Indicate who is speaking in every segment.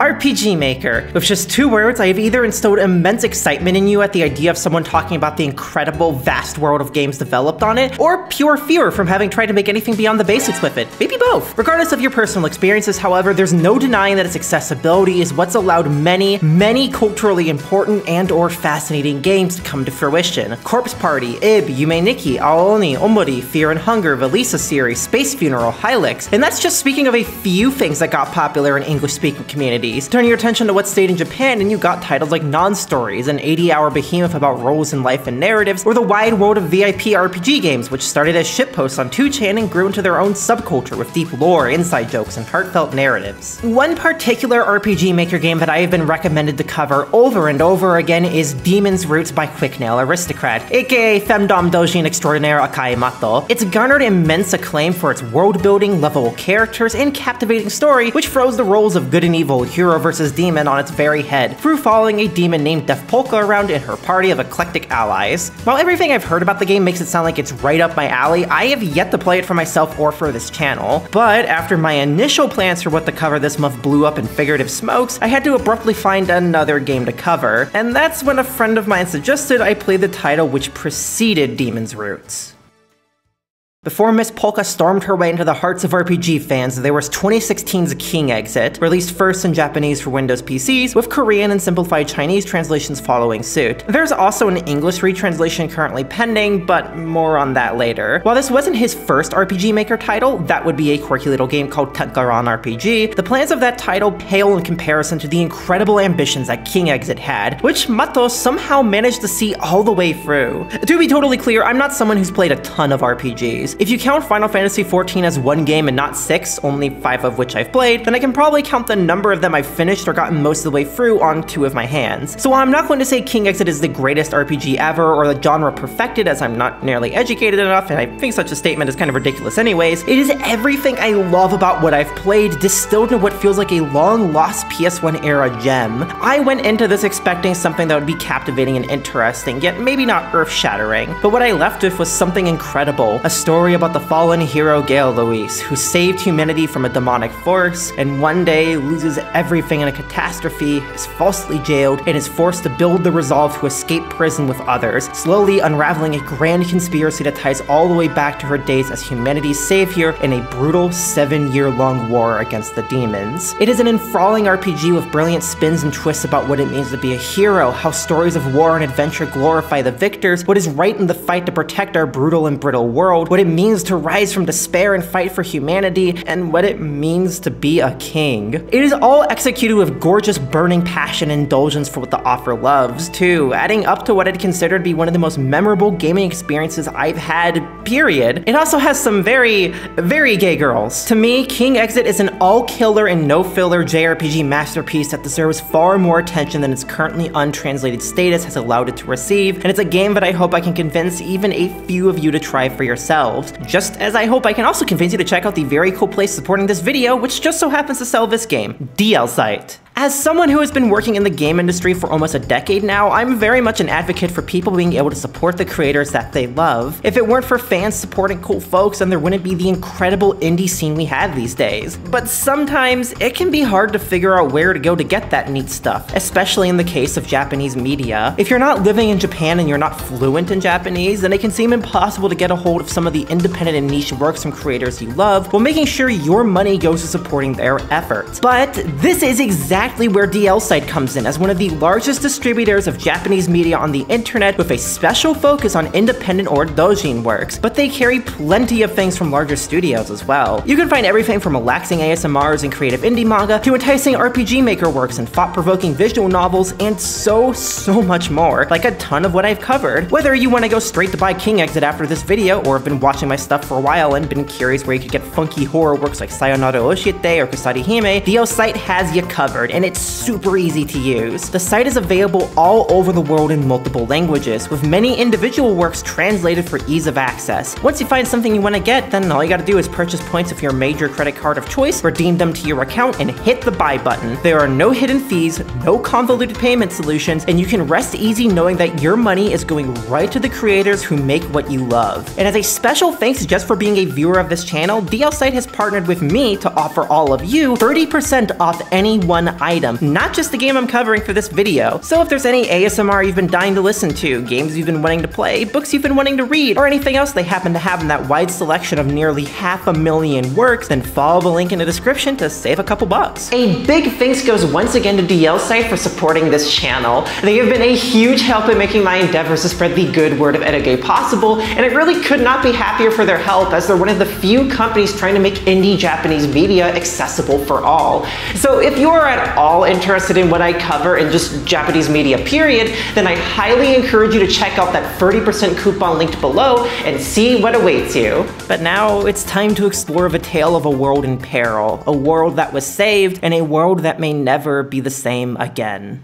Speaker 1: RPG Maker. With just 2 words, I have either instilled immense excitement in you at the idea of someone talking about the incredible, vast world of games developed on it, or pure fear from having tried to make anything beyond the basics with it. Maybe both. Regardless of your personal experiences, however, there's no denying that its accessibility is what's allowed many, many culturally important and or fascinating games to come to fruition. Corpse Party, Ib, Yume Nikki, Aoni, Omori, Fear and Hunger, Velisa series, Space Funeral, Hylix, and that's just speaking of a few things that got popular in English-speaking communities. Turn your attention to what stayed in Japan and you got titles like Non-Stories, an 80-hour behemoth about roles in life and narratives, or the wide world of VIP RPG games, which started as shitposts on 2chan and grew into their own subculture with deep lore, inside jokes, and heartfelt narratives. One particular RPG Maker game that I have been recommended to cover over and over again is Demon's Roots by Quicknail Aristocrat, aka Femdom Dojin Extraordinaire Akai Mato. It's garnered immense acclaim for its world building, lovable characters, and captivating story, which throws the roles of good and evil, hero versus demon on its very head, through following a demon named Death Polka around in her party of eclectic allies. While everything I've heard about the game makes it sound like it's right up my alley, I have yet to play it for myself or for this channel. But after my initial plans for what to cover this month blew up in figurative smokes, I had to abruptly find another game to cover, and that's when a friend of mine suggested I play the title which preceded Demon's Roots. Before Miss Polka stormed her way into the hearts of RPG fans, there was 2016's King Exit, released first in Japanese for Windows PCs, with Korean and simplified Chinese translations following suit. There's also an English retranslation currently pending, but more on that later. While this wasn't his first RPG Maker title, that would be a quirky little game called Tenkaran RPG, the plans of that title pale in comparison to the incredible ambitions that King Exit had, which Mato somehow managed to see all the way through. To be totally clear, I'm not someone who's played a ton of RPGs. If you count Final Fantasy XIV as one game and not 6, only 5 of which I've played, then I can probably count the number of them I've finished or gotten most of the way through on 2 of my hands. So while I'm not going to say King Exit is the greatest RPG ever or the genre perfected, as I'm not nearly educated enough, and I think such a statement is kind of ridiculous anyways, it is everything I love about what I've played distilled into what feels like a long-lost PS1 era gem. I went into this expecting something that would be captivating and interesting, yet maybe not earth-shattering, but what I left with was something incredible, a story about the fallen hero Gale Luis, who saved humanity from a demonic force, and one day loses everything in a catastrophe, is falsely jailed, and is forced to build the resolve to escape prison with others, slowly unraveling a grand conspiracy that ties all the way back to her days as humanity's savior in a brutal 7-year-long war against the demons. It is an enthralling RPG with brilliant spins and twists about what it means to be a hero, how stories of war and adventure glorify the victors, what is right in the fight to protect our brutal and brittle world, what it means to rise from despair and fight for humanity, and what it means to be a king. It is all executed with gorgeous burning passion and indulgence for what the author loves, too, adding up to what I'd consider to be one of the most memorable gaming experiences I've had, period. It also has some very, very gay girls. To me, King Exit is an all-killer and no-filler JRPG masterpiece that deserves far more attention than its currently untranslated status has allowed it to receive, and it's a game that I hope I can convince even a few of you to try for yourselves. Just as I hope I can also convince you to check out the very cool place supporting this video, which just so happens to sell this game, DL Site. As someone who has been working in the game industry for almost a decade now, I'm very much an advocate for people being able to support the creators that they love. If it weren't for fans supporting cool folks, then there wouldn't be the incredible indie scene we have these days. But sometimes, it can be hard to figure out where to go to get that neat stuff, especially in the case of Japanese media. If you're not living in Japan and you're not fluent in Japanese, then it can seem impossible to get a hold of some of the independent and niche works from creators you love, while making sure your money goes to supporting their efforts. But this is exactly where DL Site comes in as one of the largest distributors of Japanese media on the internet, with a special focus on independent or doujin works, but they carry plenty of things from larger studios as well. You can find everything from relaxing ASMRs and creative indie manga to enticing RPG Maker works and thought-provoking visual novels, and so much more, like a ton of what I've covered. Whether you want to go straight to buy King Exit after this video, or have been watching my stuff for a while and been curious where you could get funky horror works like Sayonara Oshite or Kusari Hime, DL Site has you covered, and it's super easy to use. The site is available all over the world in multiple languages, with many individual works translated for ease of access. Once you find something you want to get, then all you gotta do is purchase points with your major credit card of choice, redeem them to your account, and hit the buy button. There are no hidden fees, no convoluted payment solutions, and you can rest easy knowing that your money is going right to the creators who make what you love. And as a special thanks just for being a viewer of this channel, DL Site has partnered with me to offer all of you 30% off any one item, not just the game I'm covering for this video. So if there's any ASMR you've been dying to listen to, games you've been wanting to play, books you've been wanting to read, or anything else they happen to have in that wide selection of nearly 500,000 works, then follow the link in the description to save a couple bucks. A big thanks goes once again to DL Site for supporting this channel. They have been a huge help in making my endeavors to spread the good word of Edogame possible, and I really could not be happier for their help, as they're one of the few companies trying to make indie Japanese media accessible for all. So if you are at all interested in what I cover in just Japanese media period, then I highly encourage you to check out that 30% coupon linked below and see what awaits you. But now it's time to explore the tale of a world in peril, a world that was saved, and a world that may never be the same again.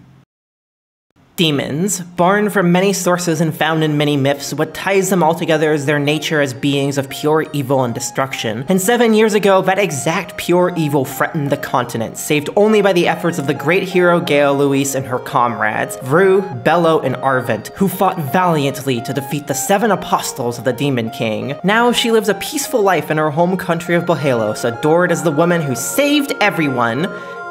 Speaker 1: Demons. Born from many sources and found in many myths, what ties them all together is their nature as beings of pure evil and destruction. And 7 years ago, that exact pure evil threatened the continent, saved only by the efforts of the great hero Gail Louise and her comrades, Vru, Bello, and Arvent, who fought valiantly to defeat the 7 apostles of the Demon King. Now she lives a peaceful life in her home country of Bohelos, adored as the woman who saved everyone.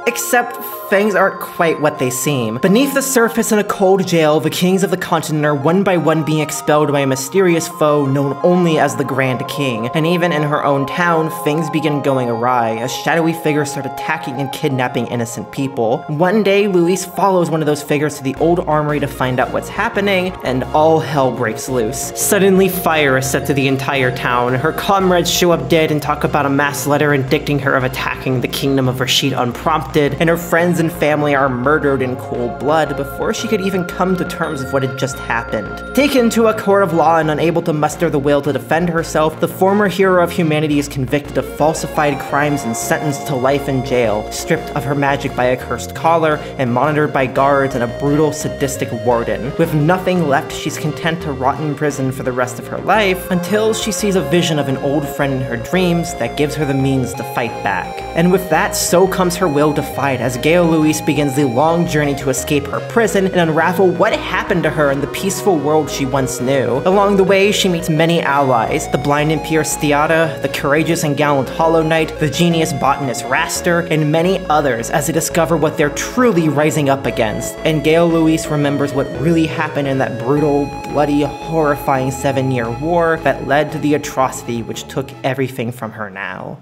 Speaker 1: Except things aren't quite what they seem. Beneath the surface in a cold jail, the kings of the continent are one by one being expelled by a mysterious foe known only as the Grand King. And even in her own town, things begin going awry as shadowy figures start attacking and kidnapping innocent people. One day, Louise follows one of those figures to the old armory to find out what's happening, and all hell breaks loose. Suddenly, fire is set to the entire town. Her comrades show up dead and talk about a mass letter indicting her of attacking the kingdom of Rashid unprompted, and her friends and family are murdered in cold blood before she could even come to terms with what had just happened. Taken to a court of law and unable to muster the will to defend herself, the former hero of humanity is convicted of falsified crimes and sentenced to life in jail, stripped of her magic by a cursed collar and monitored by guards and a brutal, sadistic warden. With nothing left, she's content to rot in prison for the rest of her life until she sees a vision of an old friend in her dreams that gives her the means to fight back. And with that, so comes her will to fight as Gail Louise begins the long journey to escape her prison and unravel what happened to her in the peaceful world she once knew. Along the way, she meets many allies: the blind and pure Stiata, the courageous and gallant Hollow Knight, the genius botanist Raster, and many others as they discover what they're truly rising up against. And Gail Louise remembers what really happened in that brutal, bloody, horrifying 7-year war that led to the atrocity which took everything from her now.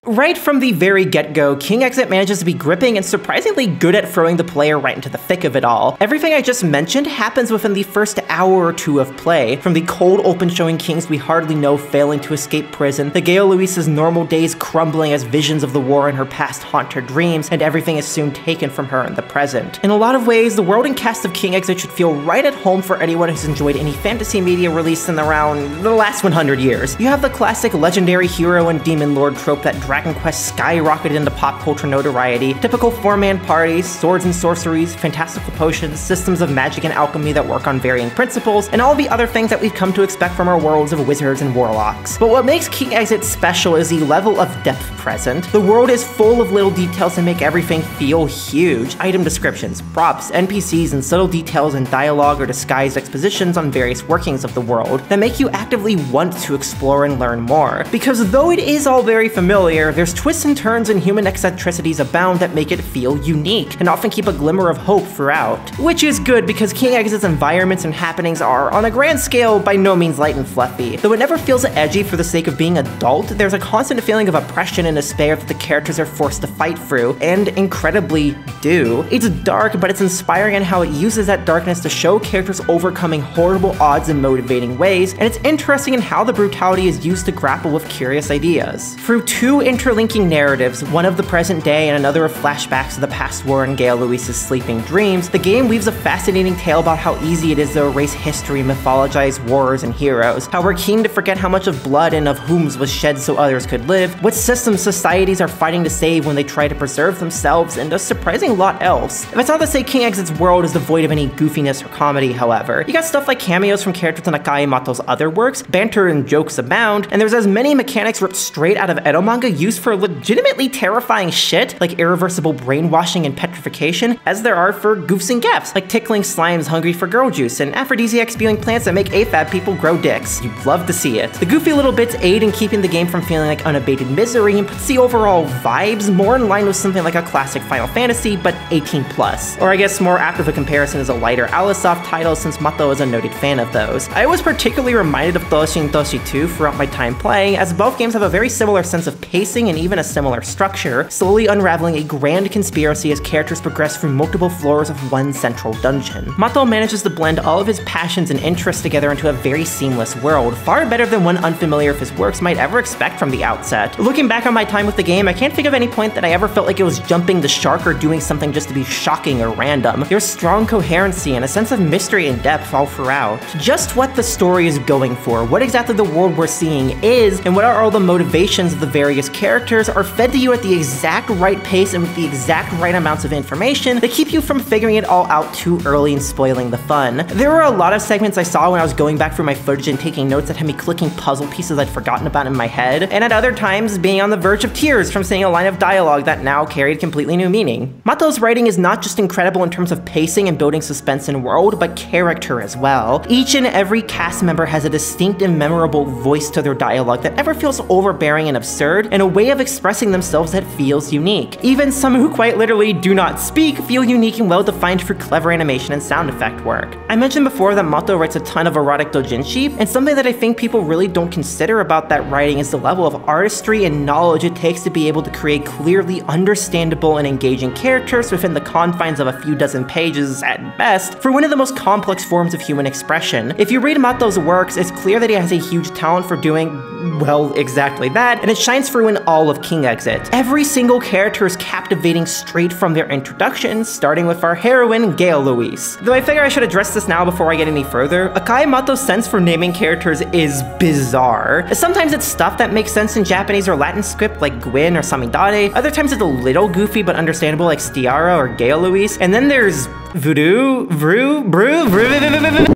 Speaker 1: Right from the very get-go, King Exit manages to be gripping and surprisingly good at throwing the player right into the thick of it all. Everything I just mentioned happens within the first hour or two of play, from the cold open showing kings we hardly know failing to escape prison, the Gail Louise's normal days crumbling as visions of the war in her past haunt her dreams, and everything is soon taken from her in the present. In a lot of ways, the world and cast of King Exit should feel right at home for anyone who's enjoyed any fantasy media released in around the last 100 years. You have the classic legendary hero and demon lord trope that Dragon Quest skyrocketed into pop culture notoriety, typical 4-man parties, swords and sorceries, fantastical potions, systems of magic and alchemy that work on varying principles, and all the other things that we've come to expect from our worlds of wizards and warlocks. But what makes King Exit special is the level of depth present. The world is full of little details that make everything feel huge. Item descriptions, props, NPCs, and subtle details in dialogue or disguised expositions on various workings of the world that make you actively want to explore and learn more. Because though it is all very familiar, there's twists and turns and human eccentricities abound that make it feel unique, and often keep a glimmer of hope throughout. Which is good because King Exit's environments and happenings are, on a grand scale, by no means light and fluffy. Though it never feels edgy for the sake of being adult, there's a constant feeling of oppression and despair that the characters are forced to fight through, and incredibly do. It's dark, but it's inspiring in how it uses that darkness to show characters overcoming horrible odds in motivating ways, and it's interesting in how the brutality is used to grapple with curious ideas. Through 2 interlinking narratives, one of the present day and another of flashbacks to the past war in Gail Louise's sleeping dreams, the game weaves a fascinating tale about how easy it is to erase history and mythologize warriors and heroes, how we're keen to forget how much of blood and of whom's was shed so others could live, what systems societies are fighting to save when they try to preserve themselves, and a surprising lot else. If it's not to say King Exit's world is devoid of any goofiness or comedy, however. You got stuff like cameos from characters in Akai Mato's other works, banter and jokes abound, and there's as many mechanics ripped straight out of Edo manga use for legitimately terrifying shit, like irreversible brainwashing and petrification, as there are for goofs and gaffs, like tickling slimes hungry for girl juice and aphrodisiac spewing plants that make AFAB people grow dicks. You'd love to see it. The goofy little bits aid in keeping the game from feeling like unabated misery and puts the overall vibes more in line with something like a classic Final Fantasy, but 18+. Or I guess more apt of a comparison is a lighter Alisoft title, since Mato is a noted fan of those. I was particularly reminded of Toshi and Toshi 2 throughout my time playing, as both games have a very similar sense of pacing and even a similar structure, slowly unraveling a grand conspiracy as characters progress through multiple floors of one central dungeon. Mato manages to blend all of his passions and interests together into a very seamless world, far better than one unfamiliar with his works might ever expect from the outset. Looking back on my time with the game, I can't think of any point that I ever felt like it was jumping the shark or doing something just to be shocking or random. There's strong coherency and a sense of mystery and depth all throughout. Just what the story is going for, what exactly the world we're seeing is, and what are all the motivations of the various characters are fed to you at the exact right pace and with the exact right amounts of information that keep you from figuring it all out too early and spoiling the fun. There were a lot of segments I saw when I was going back through my footage and taking notes that had me clicking puzzle pieces I'd forgotten about in my head, and at other times being on the verge of tears from seeing a line of dialogue that now carried completely new meaning. Mato's writing is not just incredible in terms of pacing and building suspense and world, but character as well. Each and every cast member has a distinct and memorable voice to their dialogue that never feels overbearing and absurd, and a way of expressing themselves that feels unique. Even some who quite literally do not speak feel unique and well-defined through clever animation and sound effect work. I mentioned before that Mato writes a ton of erotic doujinshi, and something that I think people really don't consider about that writing is the level of artistry and knowledge it takes to be able to create clearly understandable and engaging characters within the confines of a few dozen pages at best for one of the most complex forms of human expression. If you read Mato's works, it's clear that he has a huge talent for doing, well, exactly that, and it shines through in all of King Exit. Every single character is captivating straight from their introduction, starting with our heroine, Gail Louise. Though I figure I should address this now before I get any further, Akai Mato's sense for naming characters is bizarre. Sometimes it's stuff that makes sense in Japanese or Latin script like Gwyn or Samidare, other times it's a little goofy but understandable like Stiara or Gail Louise, and then there's Voodoo,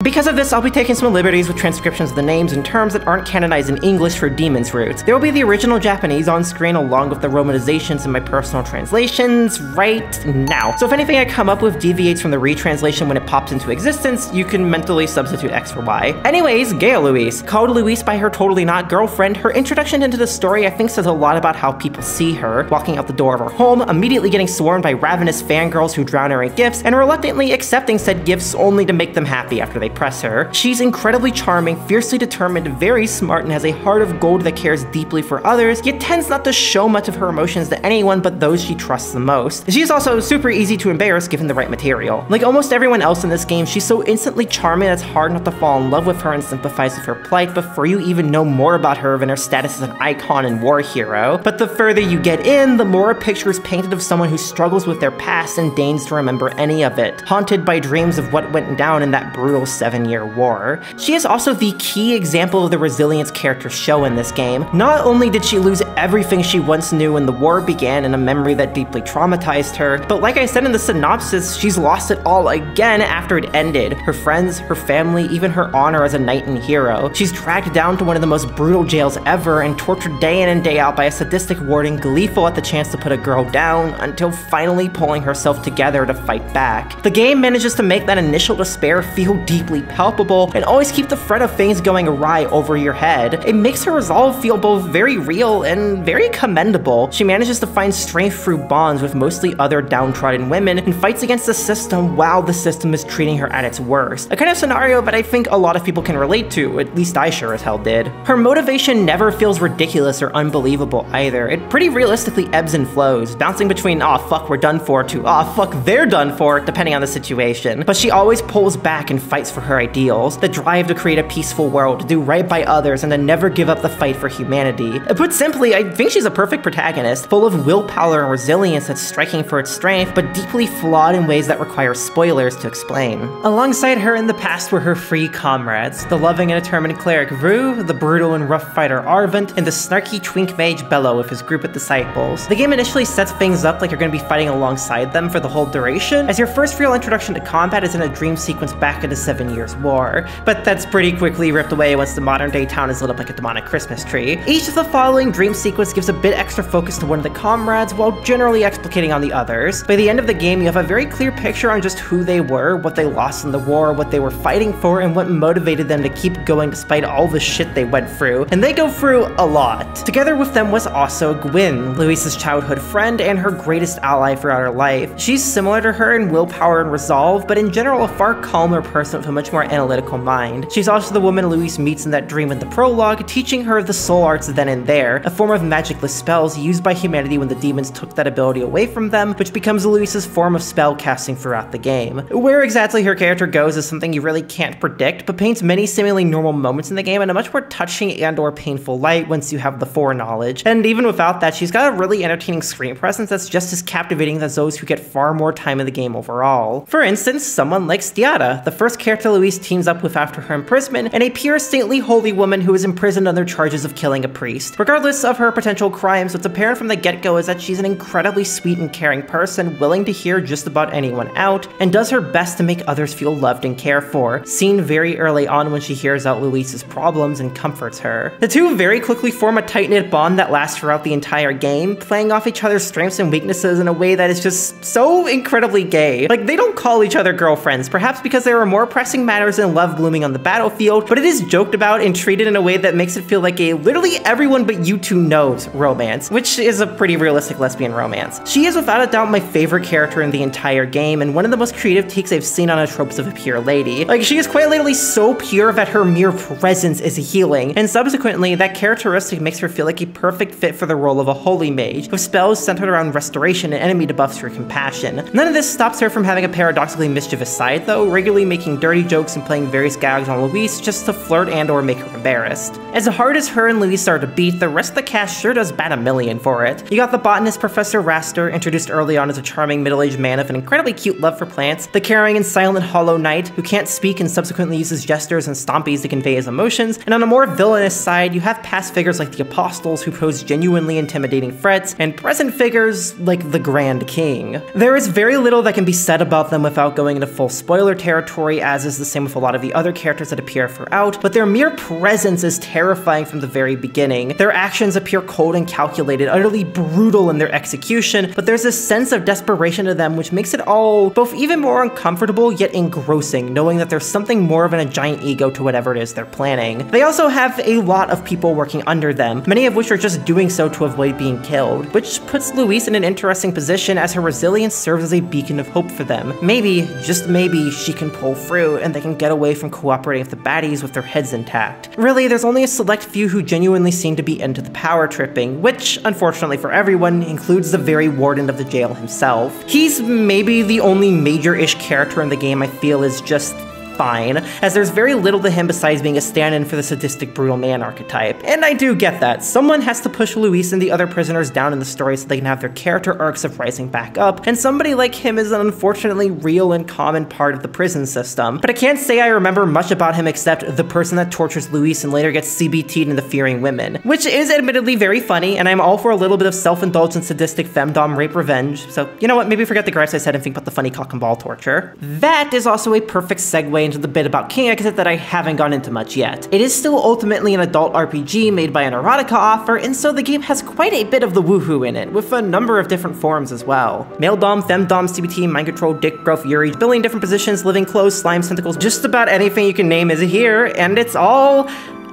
Speaker 1: Because of this, I'll be taking some liberties with transcriptions of the names and terms that aren't canonized in English for Demon's Roots. There will be the original Japanese on screen along with the romanizations and my personal translations right now. So if anything I come up with deviates from the retranslation when it pops into existence, you can mentally substitute X for Y. Anyways, Gail Louise. Called Louise by her totally not girlfriend, her introduction into the story I think says a lot about how people see her, walking out the door of her home, immediately getting swarmed by ravenous fangirls who drown her in gifts, and reluctantly accepting said gifts only to make them happy after they press her. She's incredibly charming, fiercely determined, very smart, and has a heart of gold that cares deeply for others, yet tends not to show much of her emotions to anyone but those she trusts the most. She's also super easy to embarrass given the right material. Like almost everyone else in this game, she's so instantly charming that it's hard not to fall in love with her and sympathize with her plight before you even know more about her than her status as an icon and war hero. But the further you get in, the more a picture is painted of someone who struggles with their past and deigns to remember any of it, haunted by dreams of what went down in that brutal 7-year war. She is also the key example of the resilience characters show in this game. Not only did she lose everything she once knew when the war began in a memory that deeply traumatized her, but like I said in the synopsis, she's lost it all again after it ended. Her friends, her family, even her honor as a knight and hero. She's dragged down to one of the most brutal jails ever and tortured day in and day out by a sadistic warden gleeful at the chance to put a girl down, until finally pulling herself together to fight back. The game manages to make that initial despair feel deeply palpable and always keep the threat of things going awry over your head. It makes her resolve feel both very real and very commendable. She manages to find strength through bonds with mostly other downtrodden women and fights against the system while the system is treating her at its worst. A kind of scenario that I think a lot of people can relate to, at least I sure as hell did. Her motivation never feels ridiculous or unbelievable either. It pretty realistically ebbs and flows, bouncing between "aw fuck we're done for" to "aw fuck they're done for," depending on the situation. But she always pulls back and fights for her ideals, the drive to create a peaceful world, to do right by others, and to never give up the fight for humanity. Put simply, I think she's a perfect protagonist, full of willpower and resilience that's striking for its strength, but deeply flawed in ways that require spoilers to explain. Alongside her in the past were her three comrades, the loving and determined cleric Rue, the brutal and rough fighter Arvent, and the snarky twink mage Bello with his group of disciples. The game initially sets things up like you're going to be fighting alongside them for the whole duration, as your first first real introduction to combat is in a dream sequence back in the 7 Years' War, but that's pretty quickly ripped away once the modern-day town is lit up like a demonic Christmas tree. Each of the following dream sequence gives a bit extra focus to one of the comrades while generally explicating on the others. By the end of the game, you have a very clear picture on just who they were, what they lost in the war, what they were fighting for, and what motivated them to keep going despite all the shit they went through, and they go through a lot. Together with them was also Gwyn, Louise's childhood friend and her greatest ally throughout her life. She's similar to her in willpower and resolve, but in general a far calmer person with a much more analytical mind. She's also the woman Louise meets in that dream in the prologue, teaching her the soul arts then and there, a form of magicless spells used by humanity when the demons took that ability away from them, which becomes Louise's form of spell casting throughout the game. Where exactly her character goes is something you really can't predict, but paints many seemingly normal moments in the game in a much more touching and or painful light once you have the foreknowledge. And even without that, she's got a really entertaining screen presence that's just as captivating as those who get far more time in the game overall. For instance, someone like Stiata, the first character Louise teams up with after her imprisonment, and a pure saintly holy woman who is imprisoned under charges of killing a priest. Regardless of her potential crimes, what's apparent from the get-go is that she's an incredibly sweet and caring person, willing to hear just about anyone out, and does her best to make others feel loved and cared for, seen very early on when she hears out Louise's problems and comforts her. The two very quickly form a tight-knit bond that lasts throughout the entire game, playing off each other's strengths and weaknesses in a way that is just so incredibly gay. Like, they don't call each other girlfriends, perhaps because there are more pressing matters than love blooming on the battlefield, but it is joked about and treated in a way that makes it feel like a literally everyone but you two knows romance, which is a pretty realistic lesbian romance. She is without a doubt my favorite character in the entire game, and one of the most creative takes I've seen on the tropes of a pure lady. Like, she is quite literally so pure that her mere presence is healing, and subsequently, that characteristic makes her feel like a perfect fit for the role of a holy mage, with spells centered around restoration and enemy debuffs for compassion. None of this stops her from having a paradoxically mischievous side though, regularly making dirty jokes and playing various gags on Louise just to flirt and or make her embarrassed. As hard as her and Louise are to beat, the rest of the cast sure does bat a million for it. You got the botanist Professor Raster, introduced early on as a charming middle-aged man with an incredibly cute love for plants, the caring and silent Hollow Knight, who can't speak and subsequently uses gestures and stompies to convey his emotions, and on a more villainous side, you have past figures like the Apostles who pose genuinely intimidating threats, and present figures like the Grand King. There is very little that can be said about them without going into full spoiler territory, as is the same with a lot of the other characters that appear throughout, but their mere presence is terrifying from the very beginning. Their actions appear cold and calculated, utterly brutal in their execution, but there's this sense of desperation to them which makes it all both even more uncomfortable yet engrossing, knowing that there's something more than a giant ego to whatever it is they're planning. They also have a lot of people working under them, many of which are just doing so to avoid being killed, which puts Louise in an interesting position as her resilience serves as a beacon of hope for them. Maybe, just maybe, she can pull through and they can get away from cooperating with the baddies with their heads intact. Really, there's only a select few who genuinely seem to be into the power tripping, which, unfortunately for everyone, includes the very warden of the jail himself. He's maybe the only major-ish character in the game I feel is just fine, as there's very little to him besides being a stand-in for the sadistic brutal man archetype. And I do get that. Someone has to push Louise and the other prisoners down in the story so they can have their character arcs of rising back up, and somebody like him is an unfortunately real and common part of the prison system. But I can't say I remember much about him except the person that tortures Louise and later gets CBT'd into fearing women, which is admittedly very funny, and I'm all for a little bit of self-indulgent sadistic femdom rape revenge, so you know what, maybe forget the gripes I said and think about the funny cock and ball torture. That is also a perfect segue into the bit about King Exit that I haven't gone into much yet. It is still ultimately an adult RPG made by an erotica author, and so the game has quite a bit of the woohoo in it, with a number of different forms as well. Male dom, femdom, CBT, mind control, dick, growth, yuri, billion different positions, living clothes, slime, tentacles, just about anything you can name is here, and it's all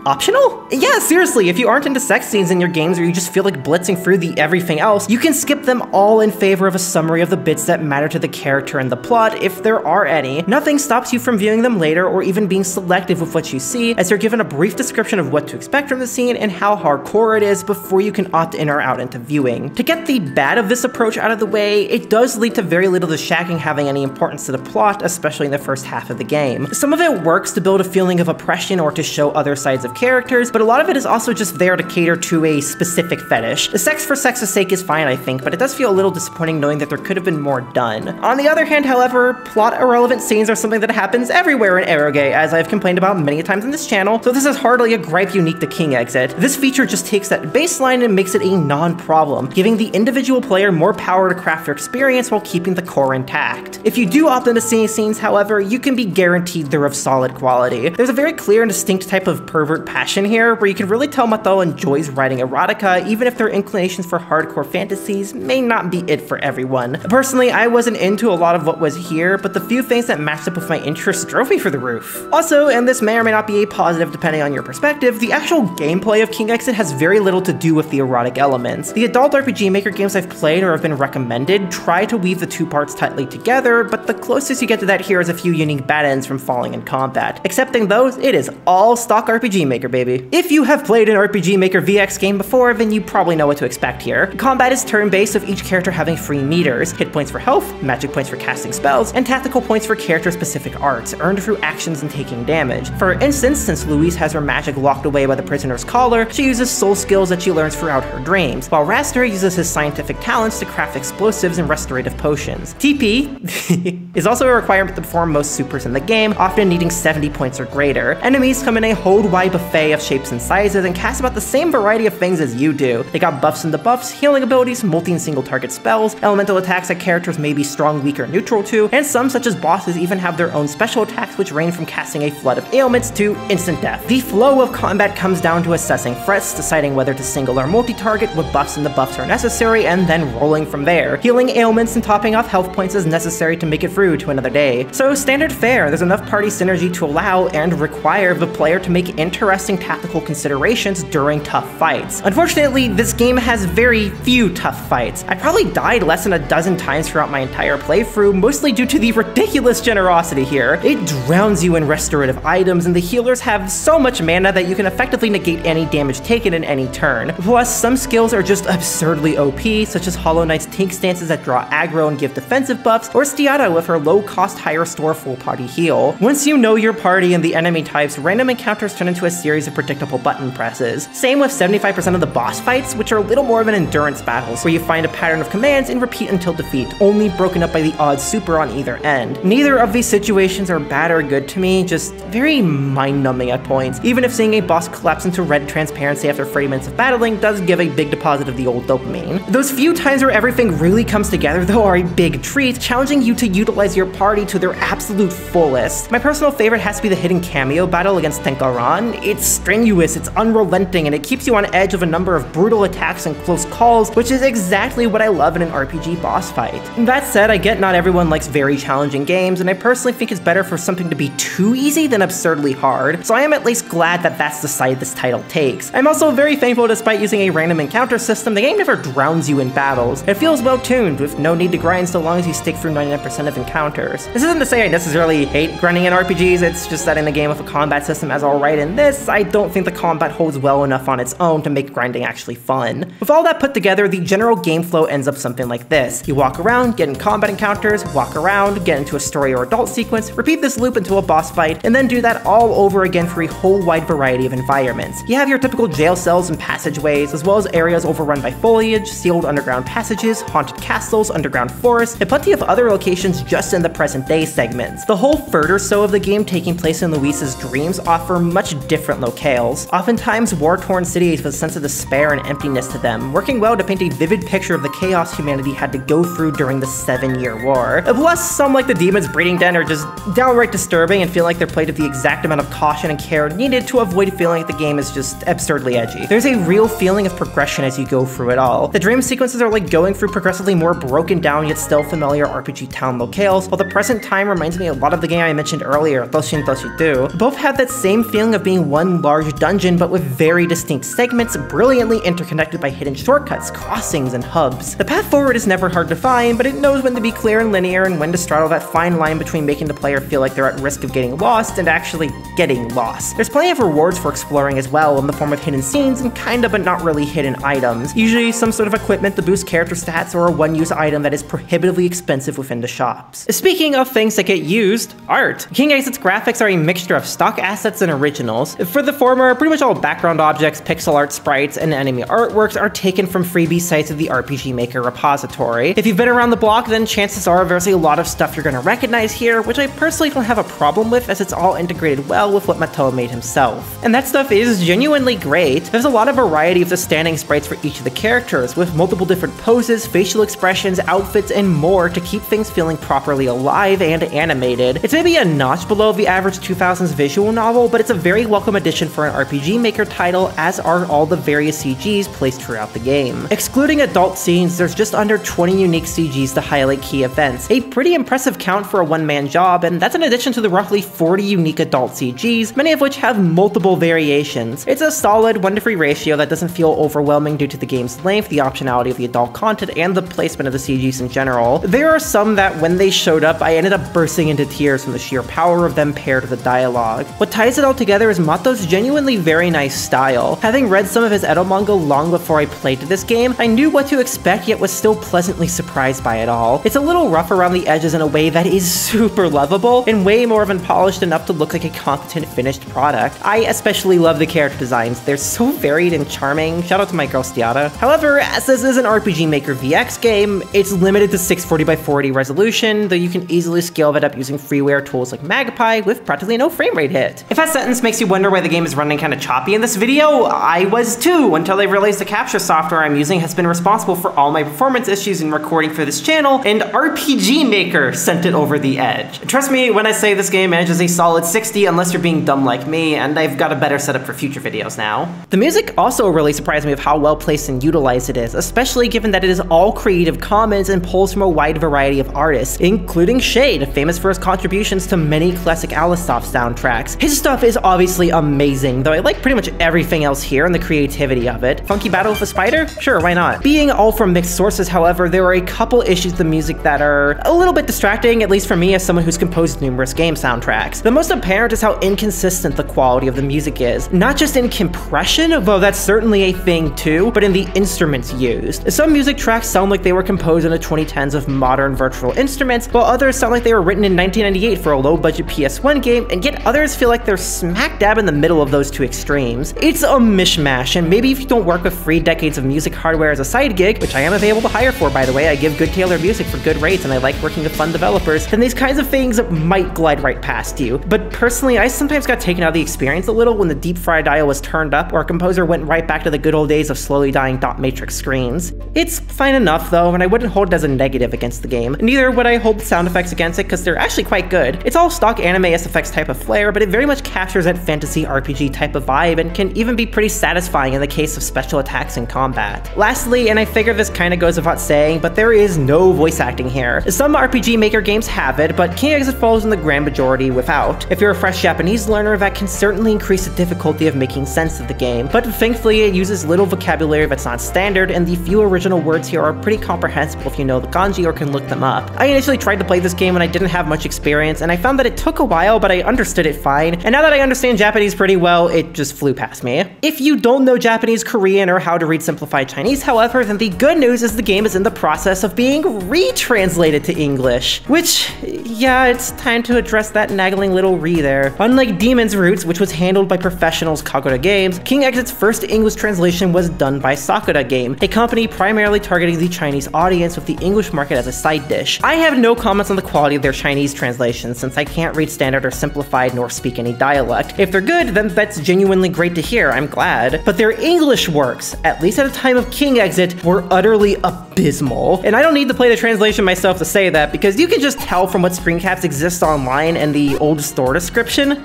Speaker 1: optional? Yeah, seriously, if you aren't into sex scenes in your games or you just feel like blitzing through the everything else, you can skip them all in favor of a summary of the bits that matter to the character and the plot, if there are any. Nothing stops you from viewing them later or even being selective with what you see, as you're given a brief description of what to expect from the scene and how hardcore it is before you can opt in or out into viewing. To get the bad of this approach out of the way, it does lead to very little to shacking having any importance to the plot, especially in the first half of the game. Some of it works to build a feeling of oppression or to show other sides of characters, but a lot of it is also just there to cater to a specific fetish. The sex for sex's sake is fine, I think, but it does feel a little disappointing knowing that there could have been more done. On the other hand, however, plot-irrelevant scenes are something that happens everywhere in eroge, as I've complained about many times on this channel, so this is hardly a gripe unique to King Exit. This feature just takes that baseline and makes it a non-problem, giving the individual player more power to craft their experience while keeping the core intact. If you do opt into seeing scenes, however, you can be guaranteed they're of solid quality. There's a very clear and distinct type of pervert passion here, where you can really tell Mattel enjoys writing erotica, even if their inclinations for hardcore fantasies may not be it for everyone. Personally, I wasn't into a lot of what was here, but the few things that matched up with my interests drove me through the roof. Also, and this may or may not be a positive depending on your perspective, the actual gameplay of King Exit has very little to do with the erotic elements. The adult RPG Maker games I've played or have been recommended try to weave the two parts tightly together, but the closest you get to that here is a few unique bad ends from falling in combat. Excepting those, it is all stock RPG Maker, baby. If you have played an RPG Maker VX game before, then you probably know what to expect here. Combat is turn-based, with each character having 3 meters: hit points for health, magic points for casting spells, and tactical points for character-specific arts, earned through actions and taking damage. For instance, since Louise has her magic locked away by the prisoner's collar, she uses soul skills that she learns throughout her dreams, while Raster uses his scientific talents to craft explosives and restorative potions. TP is also a requirement to perform most supers in the game, often needing 70 points or greater. Enemies come in a whole-wide buffet of shapes and sizes and cast about the same variety of things as you do. They got buffs and debuffs, healing abilities, multi and single target spells, elemental attacks that characters may be strong, weak, or neutral to, and some, such as bosses, even have their own special attacks which range from casting a flood of ailments to instant death. The flow of combat comes down to assessing threats, deciding whether to single or multi-target, what buffs and debuffs are necessary, and then rolling from there. Healing ailments and topping off health points is necessary to make it through to another day. So standard fare, there's enough party synergy to allow and require the player to make interesting tactical considerations during tough fights. Unfortunately, this game has very few tough fights. I probably died less than a dozen times throughout my entire playthrough, mostly due to the ridiculous generosity here. It drowns you in restorative items, and the healers have so much mana that you can effectively negate any damage taken in any turn. Plus, some skills are just absurdly OP, such as Hollow Knight's tank stances that draw aggro and give defensive buffs, or Stiata with her low-cost, high-restore full-party heal. Once you know your party and the enemy types, random encounters turn into a series of predictable button presses. Same with 75% of the boss fights, which are a little more of an endurance battles, where you find a pattern of commands and repeat until defeat, only broken up by the odd super on either end. Neither of these situations are bad or good to me, just very mind-numbing at points. Even if seeing a boss collapse into red transparency after 30 minutes of battling does give a big deposit of the old dopamine. Those few times where everything really comes together, though, are a big treat, challenging you to utilize your party to their absolute fullest. My personal favorite has to be the hidden cameo battle against Tenkaran. It's strenuous, it's unrelenting, and it keeps you on edge of a number of brutal attacks and close calls, which is exactly what I love in an RPG boss fight. That said, I get not everyone likes very challenging games, and I personally think it's better for something to be too easy than absurdly hard, so I am at least glad that that's the side this title takes. I'm also very thankful despite using a random encounter system, the game never drowns you in battles. It feels well tuned, with no need to grind so long as you stick through 99% of encounters. This isn't to say I necessarily hate grinding in RPGs, it's just that in a game with a combat system as alright in this, I don't think the combat holds well enough on its own to make grinding actually fun. With all that put together, the general game flow ends up something like this. You walk around, get in combat encounters, walk around, get into a story or adult sequence, repeat this loop until a boss fight, and then do that all over again for a whole wide variety of environments. You have your typical jail cells and passageways, as well as areas overrun by foliage, sealed underground passages, haunted castles, underground forests, and plenty of other locations just in the present day segments. The whole third or so of the game taking place in Luis's dreams offer much different locales, oftentimes war-torn cities with a sense of despair and emptiness to them, working well to paint a vivid picture of the chaos humanity had to go through during the 7-Year War. Plus, some like the Demon's Breeding Den are just downright disturbing and feel like they're played with the exact amount of caution and care needed to avoid feeling like the game is just absurdly edgy. There's a real feeling of progression as you go through it all. The dream sequences are like going through progressively more broken down yet still familiar RPG town locales, while the present time reminds me a lot of the game I mentioned earlier, Toshin Toshi 2. Both have that same feeling of being one large dungeon, but with very distinct segments, brilliantly interconnected by hidden shortcuts, crossings, and hubs. The path forward is never hard to find, but it knows when to be clear and linear and when to straddle that fine line between making the player feel like they're at risk of getting lost and actually getting lost. There's plenty of rewards for exploring as well, in the form of hidden scenes and kinda but not really hidden items, usually some sort of equipment to boost character stats or a one-use item that is prohibitively expensive within the shops. Speaking of things that get used, art. King Exit's graphics are a mixture of stock assets and originals. For the former, pretty much all background objects, pixel art sprites, and enemy artworks are taken from freebie sites of the RPG Maker repository. If you've been around the block, then chances are there's a lot of stuff you're going to recognize here, which I personally don't have a problem with as it's all integrated well with what Mattel made himself. And that stuff is genuinely great. There's a lot of variety of the standing sprites for each of the characters, with multiple different poses, facial expressions, outfits, and more to keep things feeling properly alive and animated. It's maybe a notch below the average 2000s visual novel, but it's a very welcome addition for an RPG Maker title, as are all the various CGs placed throughout the game. Excluding adult scenes, there's just under 20 unique CGs to highlight key events, a pretty impressive count for a one-man job, and that's in addition to the roughly 40 unique adult CGs, many of which have multiple variations. It's a solid 1-to-3 ratio that doesn't feel overwhelming due to the game's length, the optionality of the adult content, and the placement of the CGs in general. There are some that when they showed up, I ended up bursting into tears from the sheer power of them paired with the dialogue. What ties it all together is Mato's genuinely very nice style. Having read some of his Edo manga long before I played this game, I knew what to expect, yet was still pleasantly surprised by it all. It's a little rough around the edges in a way that is super lovable, and way more than polished enough to look like a competent finished product. I especially love the character designs. They're so varied and charming. Shout out to my girl Stiata. However, as this is an RPG Maker VX game, it's limited to 640x40 resolution, though you can easily scale that up using freeware tools like Magpie with practically no frame rate hit. If that sentence makes you wonder why the game is running kinda choppy in this video, I was too, until I realized the capture software I'm using has been responsible for all my performance issues in recording for this channel, and RPG Maker sent it over the edge. Trust me when I say this game manages a solid 60 unless you're being dumb like me, and I've got a better setup for future videos now. The music also really surprised me with how well placed and utilized it is, especially given that it is all Creative Commons and pulls from a wide variety of artists, including Shade, famous for his contributions to many classic Alisoft soundtracks. His stuff is obviously amazing, though I like pretty much everything else here and the creativity of it. Funky Battle with a Spider? Sure, why not? Being all from mixed sources, however, there are a couple issues with the music that are a little bit distracting, at least for me as someone who's composed numerous game soundtracks. The most apparent is how inconsistent the quality of the music is. Not just in compression, though that's certainly a thing too, but in the instruments used. Some music tracks sound like they were composed in the 2010s with modern virtual instruments, while others sound like they were written in 1998 for a low-budget PS1 game, and yet others feel like they're smack dab in the middle of those two extremes. It's a mishmash, and maybe if you don't work with 3 decades of music hardware as a side gig, which I am available to hire for, by the way, I give good tailored music for good rates and I like working with fun developers, then these kinds of things might glide right past you. But personally, I sometimes got taken out of the experience a little when the deep fry dial was turned up or a composer went right back to the good old days of slowly dying dot matrix screens. It's fine enough though, and I wouldn't hold it as a negative against the game. Neither would I hold the sound effects against it because they're actually quite good. It's all stock anime SFX type of flair, but it very much captures that fantasy RPG type of vibe and can even be pretty satisfying in the case of special attacks and combat. Lastly, and I figure this kinda goes without saying, but there is no voice acting here. Some RPG Maker games have it, but King Exit falls in the grand majority without. If you're a fresh Japanese learner, that can certainly increase the difficulty of making sense of the game, but thankfully it uses little vocabulary that's not standard, and the few original words here are pretty comprehensible if you know the kanji or can look them up. I initially tried to play this game when I didn't have much experience, and I found that it took a while, but I understood it fine, and now that I understand Japanese pretty well, it just flew past me. If you don't know Japanese, Korean, or how to read simplified Chinese, however, then the good news is the game is in the process of being retranslated to English, which, yeah, it's time to address that nagging little re there. Unlike Demon's Roots, which was handled by professionals Kagoda Games, King Exit's first English translation was done by Sakura Game, a company primarily targeting the Chinese audience with the English market as a side dish. I have no comments on the quality of their Chinese translations since I can't read standard or simplified nor speak any dialect. If they're good, then that's genuinely great to hear, I'm glad. But their English works, at least at the time of King Exit, were utterly abysmal. And I don't need to play the translation myself to say that, because you can just tell from what screen caps exist online and the old store description.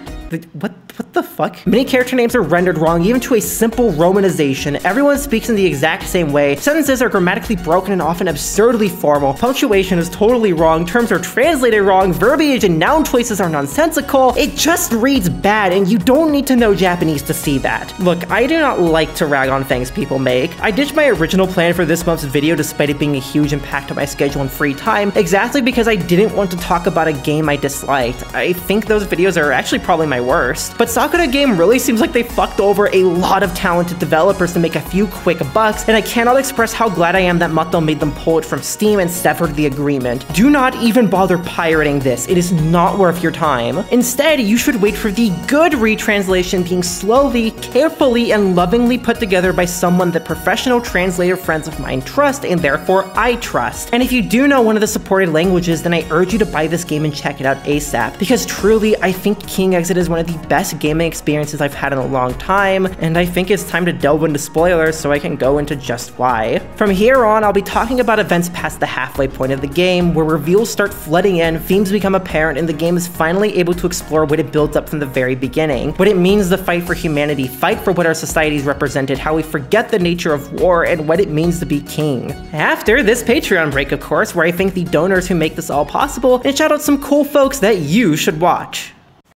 Speaker 1: What the fuck? Many character names are rendered wrong, even to a simple romanization. Everyone speaks in the exact same way. Sentences are grammatically broken and often absurdly formal. Punctuation is totally wrong. Terms are translated wrong. Verbiage and noun choices are nonsensical. It just reads bad, and you don't need to know Japanese to see that. Look, I do not like to rag on things people make. I ditched my original plan for this month's video despite it being a huge impact on my schedule and free time, exactly because I didn't want to talk about a game I disliked. I think those videos are actually probably my my worst. But Sakura Game really seems like they fucked over a lot of talented developers to make a few quick bucks, and I cannot express how glad I am that Matto made them pull it from Steam and severed the agreement. Do not even bother pirating this. It is not worth your time. Instead, you should wait for the good retranslation being slowly, carefully, and lovingly put together by someone that professional translator friends of mine trust, and therefore I trust. And if you do know one of the supported languages, then I urge you to buy this game and check it out ASAP, because truly, I think King Exit is one of the best gaming experiences I've had in a long time, and I think it's time to delve into spoilers so I can go into just why. From here on, I'll be talking about events past the halfway point of the game, where reveals start flooding in, themes become apparent, and the game is finally able to explore what it builds up from the very beginning. What it means to fight for humanity, fight for what our societies represented, how we forget the nature of war, and what it means to be king. After this Patreon break, of course, where I thank the donors who make this all possible, and shout out some cool folks that you should watch.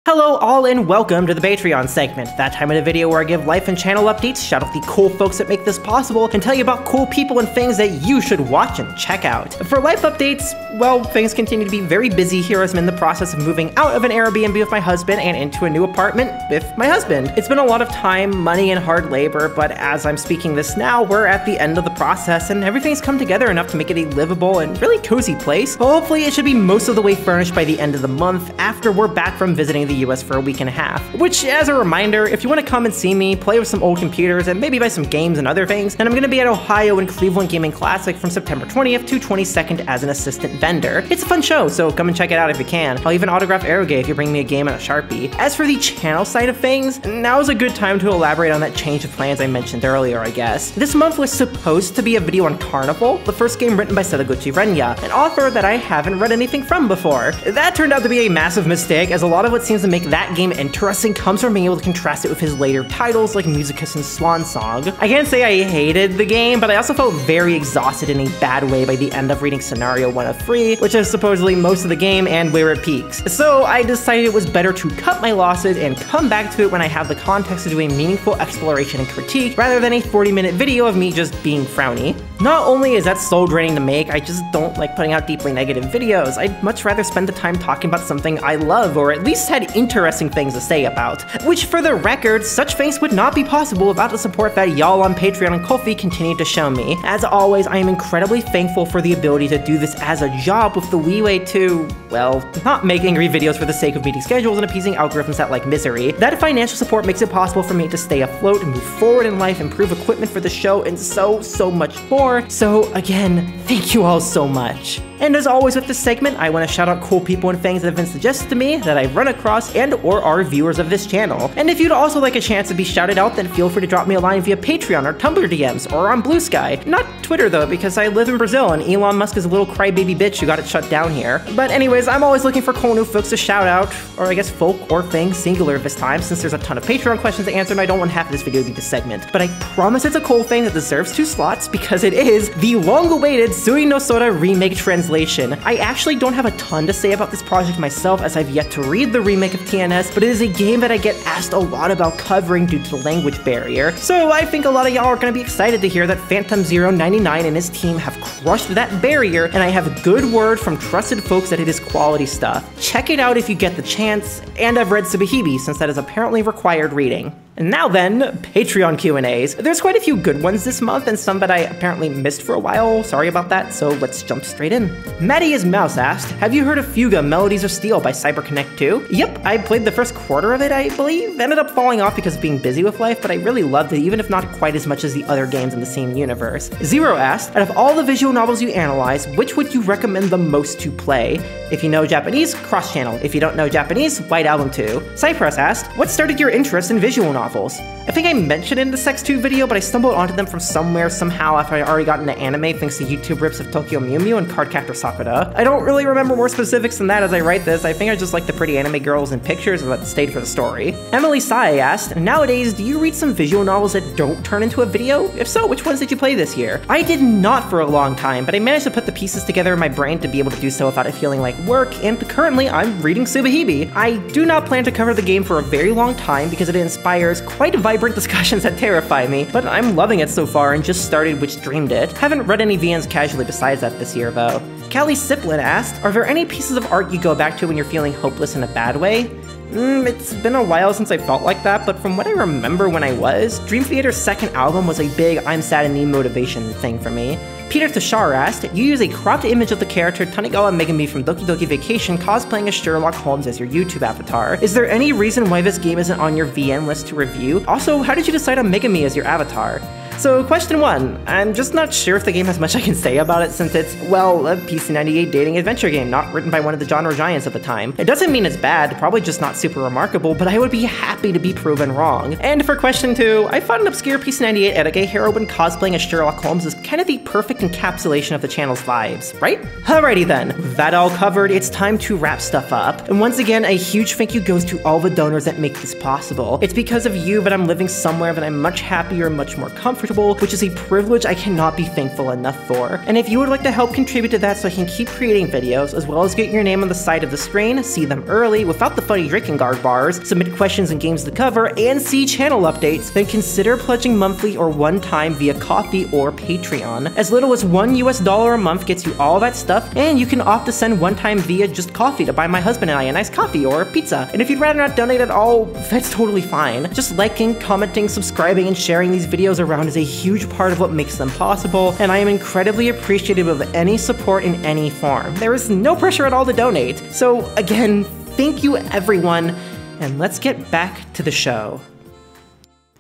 Speaker 1: Hello all and welcome to the Patreon segment, that time of the video where I give life and channel updates, shout out the cool folks that make this possible, and tell you about cool people and things that you should watch and check out. For life updates, well, things continue to be very busy here as I'm in the process of moving out of an Airbnb with my husband and into a new apartment with my husband. It's been a lot of time, money, and hard labor, but as I'm speaking this now, we're at the end of the process and everything's come together enough to make it a livable and really cozy place. Hopefully it should be most of the way furnished by the end of the month after we're back from visiting the US for a week and a half. Which, as a reminder, if you want to come and see me, play with some old computers, and maybe buy some games and other things, then I'm going to be at Ohio and Cleveland Gaming Classic from September 20th to 22nd as an assistant vendor. It's a fun show, so come and check it out if you can. I'll even autograph Eroge if you bring me a game and a Sharpie. As for the channel side of things, now is a good time to elaborate on that change of plans I mentioned earlier, I guess. This month was supposed to be a video on Carnival, the first game written by Sadaguchi Renya, an author that I haven't read anything from before. That turned out to be a massive mistake, as a lot of what seems to make that game interesting comes from being able to contrast it with his later titles like Musicus and Swan Song. I can't say I hated the game, but I also felt very exhausted in a bad way by the end of reading Scenario 1 of 3, which is supposedly most of the game and where it peaks. So I decided it was better to cut my losses and come back to it when I have the context to do a meaningful exploration and critique, rather than a 40-minute video of me just being frowny. Not only is that soul draining to make, I just don't like putting out deeply negative videos. I'd much rather spend the time talking about something I love, or at least had interesting things to say about. Which, for the record, such things would not be possible without the support that y'all on Patreon and Ko-fi continue to show me. As always, I am incredibly thankful for the ability to do this as a job with the leeway to, well, not make angry videos for the sake of meeting schedules and appeasing algorithms that like misery. That financial support makes it possible for me to stay afloat and move forward in life, improve equipment for the show, and so much more. So again, thank you all so much. And as always with this segment, I want to shout out cool people and things that have been suggested to me that I've run across and or are viewers of this channel. And if you'd also like a chance to be shouted out, then feel free to drop me a line via Patreon or Tumblr DMs or on Blue Sky. Not Twitter though, because I live in Brazil and Elon Musk is a little crybaby bitch who got it shut down here. But anyways, I'm always looking for cool new folks to shout out, or I guess folk or things singular this time, since there's a ton of Patreon questions to answer and I don't want half of this video to be this segment. But I promise it's a cool thing that deserves 2 slots, because it is the long-awaited Tsui no Sora Remake translation. I actually don't have a ton to say about this project myself, as I've yet to read the remake of TNS, but it is a game that I get asked a lot about covering due to the language barrier. So I think a lot of y'all are going to be excited to hear that Phantom099 and his team have crushed that barrier, and I have good word from trusted folks that it is quality stuff. Check it out if you get the chance, and I've read Subahibi, since that is apparently required reading. And now then, Patreon Q&As. There's quite a few good ones this month, and some that I apparently missed for a while, sorry about that, so let's jump straight in. Maddie is Mouse asked, have you heard of Fuga Melodies of Steel by CyberConnect 2? Yep, I played the first quarter of it, I believe. Ended up falling off because of being busy with life, but I really loved it, even if not quite as much as the other games in the same universe. Zero asked, out of all the visual novels you analyze, which would you recommend the most to play? If you know Japanese, cross-channel. If you don't know Japanese, White Album 2. Cypress asked, what started your interest in visual novels? I think I mentioned it in the Sex 2 video, but I stumbled onto them from somewhere somehow after I already got into anime thanks to YouTube rips of Tokyo Mew Mew and Cardcaptor Sakura. I don't really remember more specifics than that as I write this. I think I just like the pretty anime girls and pictures that stayed for the story. Emily Sai asked, nowadays, do you read some visual novels that don't turn into a video? If so, which ones did you play this year? I did not for a long time, but I managed to put the pieces together in my brain to be able to do so without it feeling like work, and currently I'm reading Subahibi. I do not plan to cover the game for a very long time because it inspires quite vibrant discussions that terrify me, but I'm loving it so far and just started Which Dreamed It. Haven't read any VNs casually besides that this year though. Callie Siplin asked, are there any pieces of art you go back to when you're feeling hopeless in a bad way? It's been a while since I felt like that, but from what I remember when I was, Dream Theater's second album was a big I'm sad and need motivation thing for me. Peter Tashar asked, you use a cropped image of the character Tanigawa Megami from Doki Doki Vacation cosplaying as Sherlock Holmes as your YouTube avatar. Is there any reason why this game isn't on your VN list to review? Also, how did you decide on Megami as your avatar? So question 1, I'm just not sure if the game has much I can say about it since it's, well, a PC98 dating adventure game not written by one of the genre giants of the time. It doesn't mean it's bad, probably just not super remarkable, but I would be happy to be proven wrong. And for question 2, I found an obscure PC98 Eregay heroine cosplaying as Sherlock Holmes is kind of the perfect encapsulation of the channel's vibes, right? Alrighty then, that all covered, it's time to wrap stuff up. And once again, a huge thank you goes to all the donors that make this possible. It's because of you that I'm living somewhere that I'm much happier and much more comfortable, which is a privilege I cannot be thankful enough for. And if you would like to help contribute to that so I can keep creating videos, as well as get your name on the side of the screen, see them early without the funny drinking guard bars, submit questions and games to cover, and see channel updates, then consider pledging monthly or one time via Ko-fi or Patreon. As little as $1 US a month gets you all that stuff, and you can opt to send one time via just Ko-fi to buy my husband and I a nice coffee or pizza. And if you'd rather not donate at all, that's totally fine. Just liking, commenting, subscribing, and sharing these videos around is a huge part of what makes them possible, and I am incredibly appreciative of any support in any form. There is no pressure at all to donate. So again, thank you everyone, and let's get back to the show.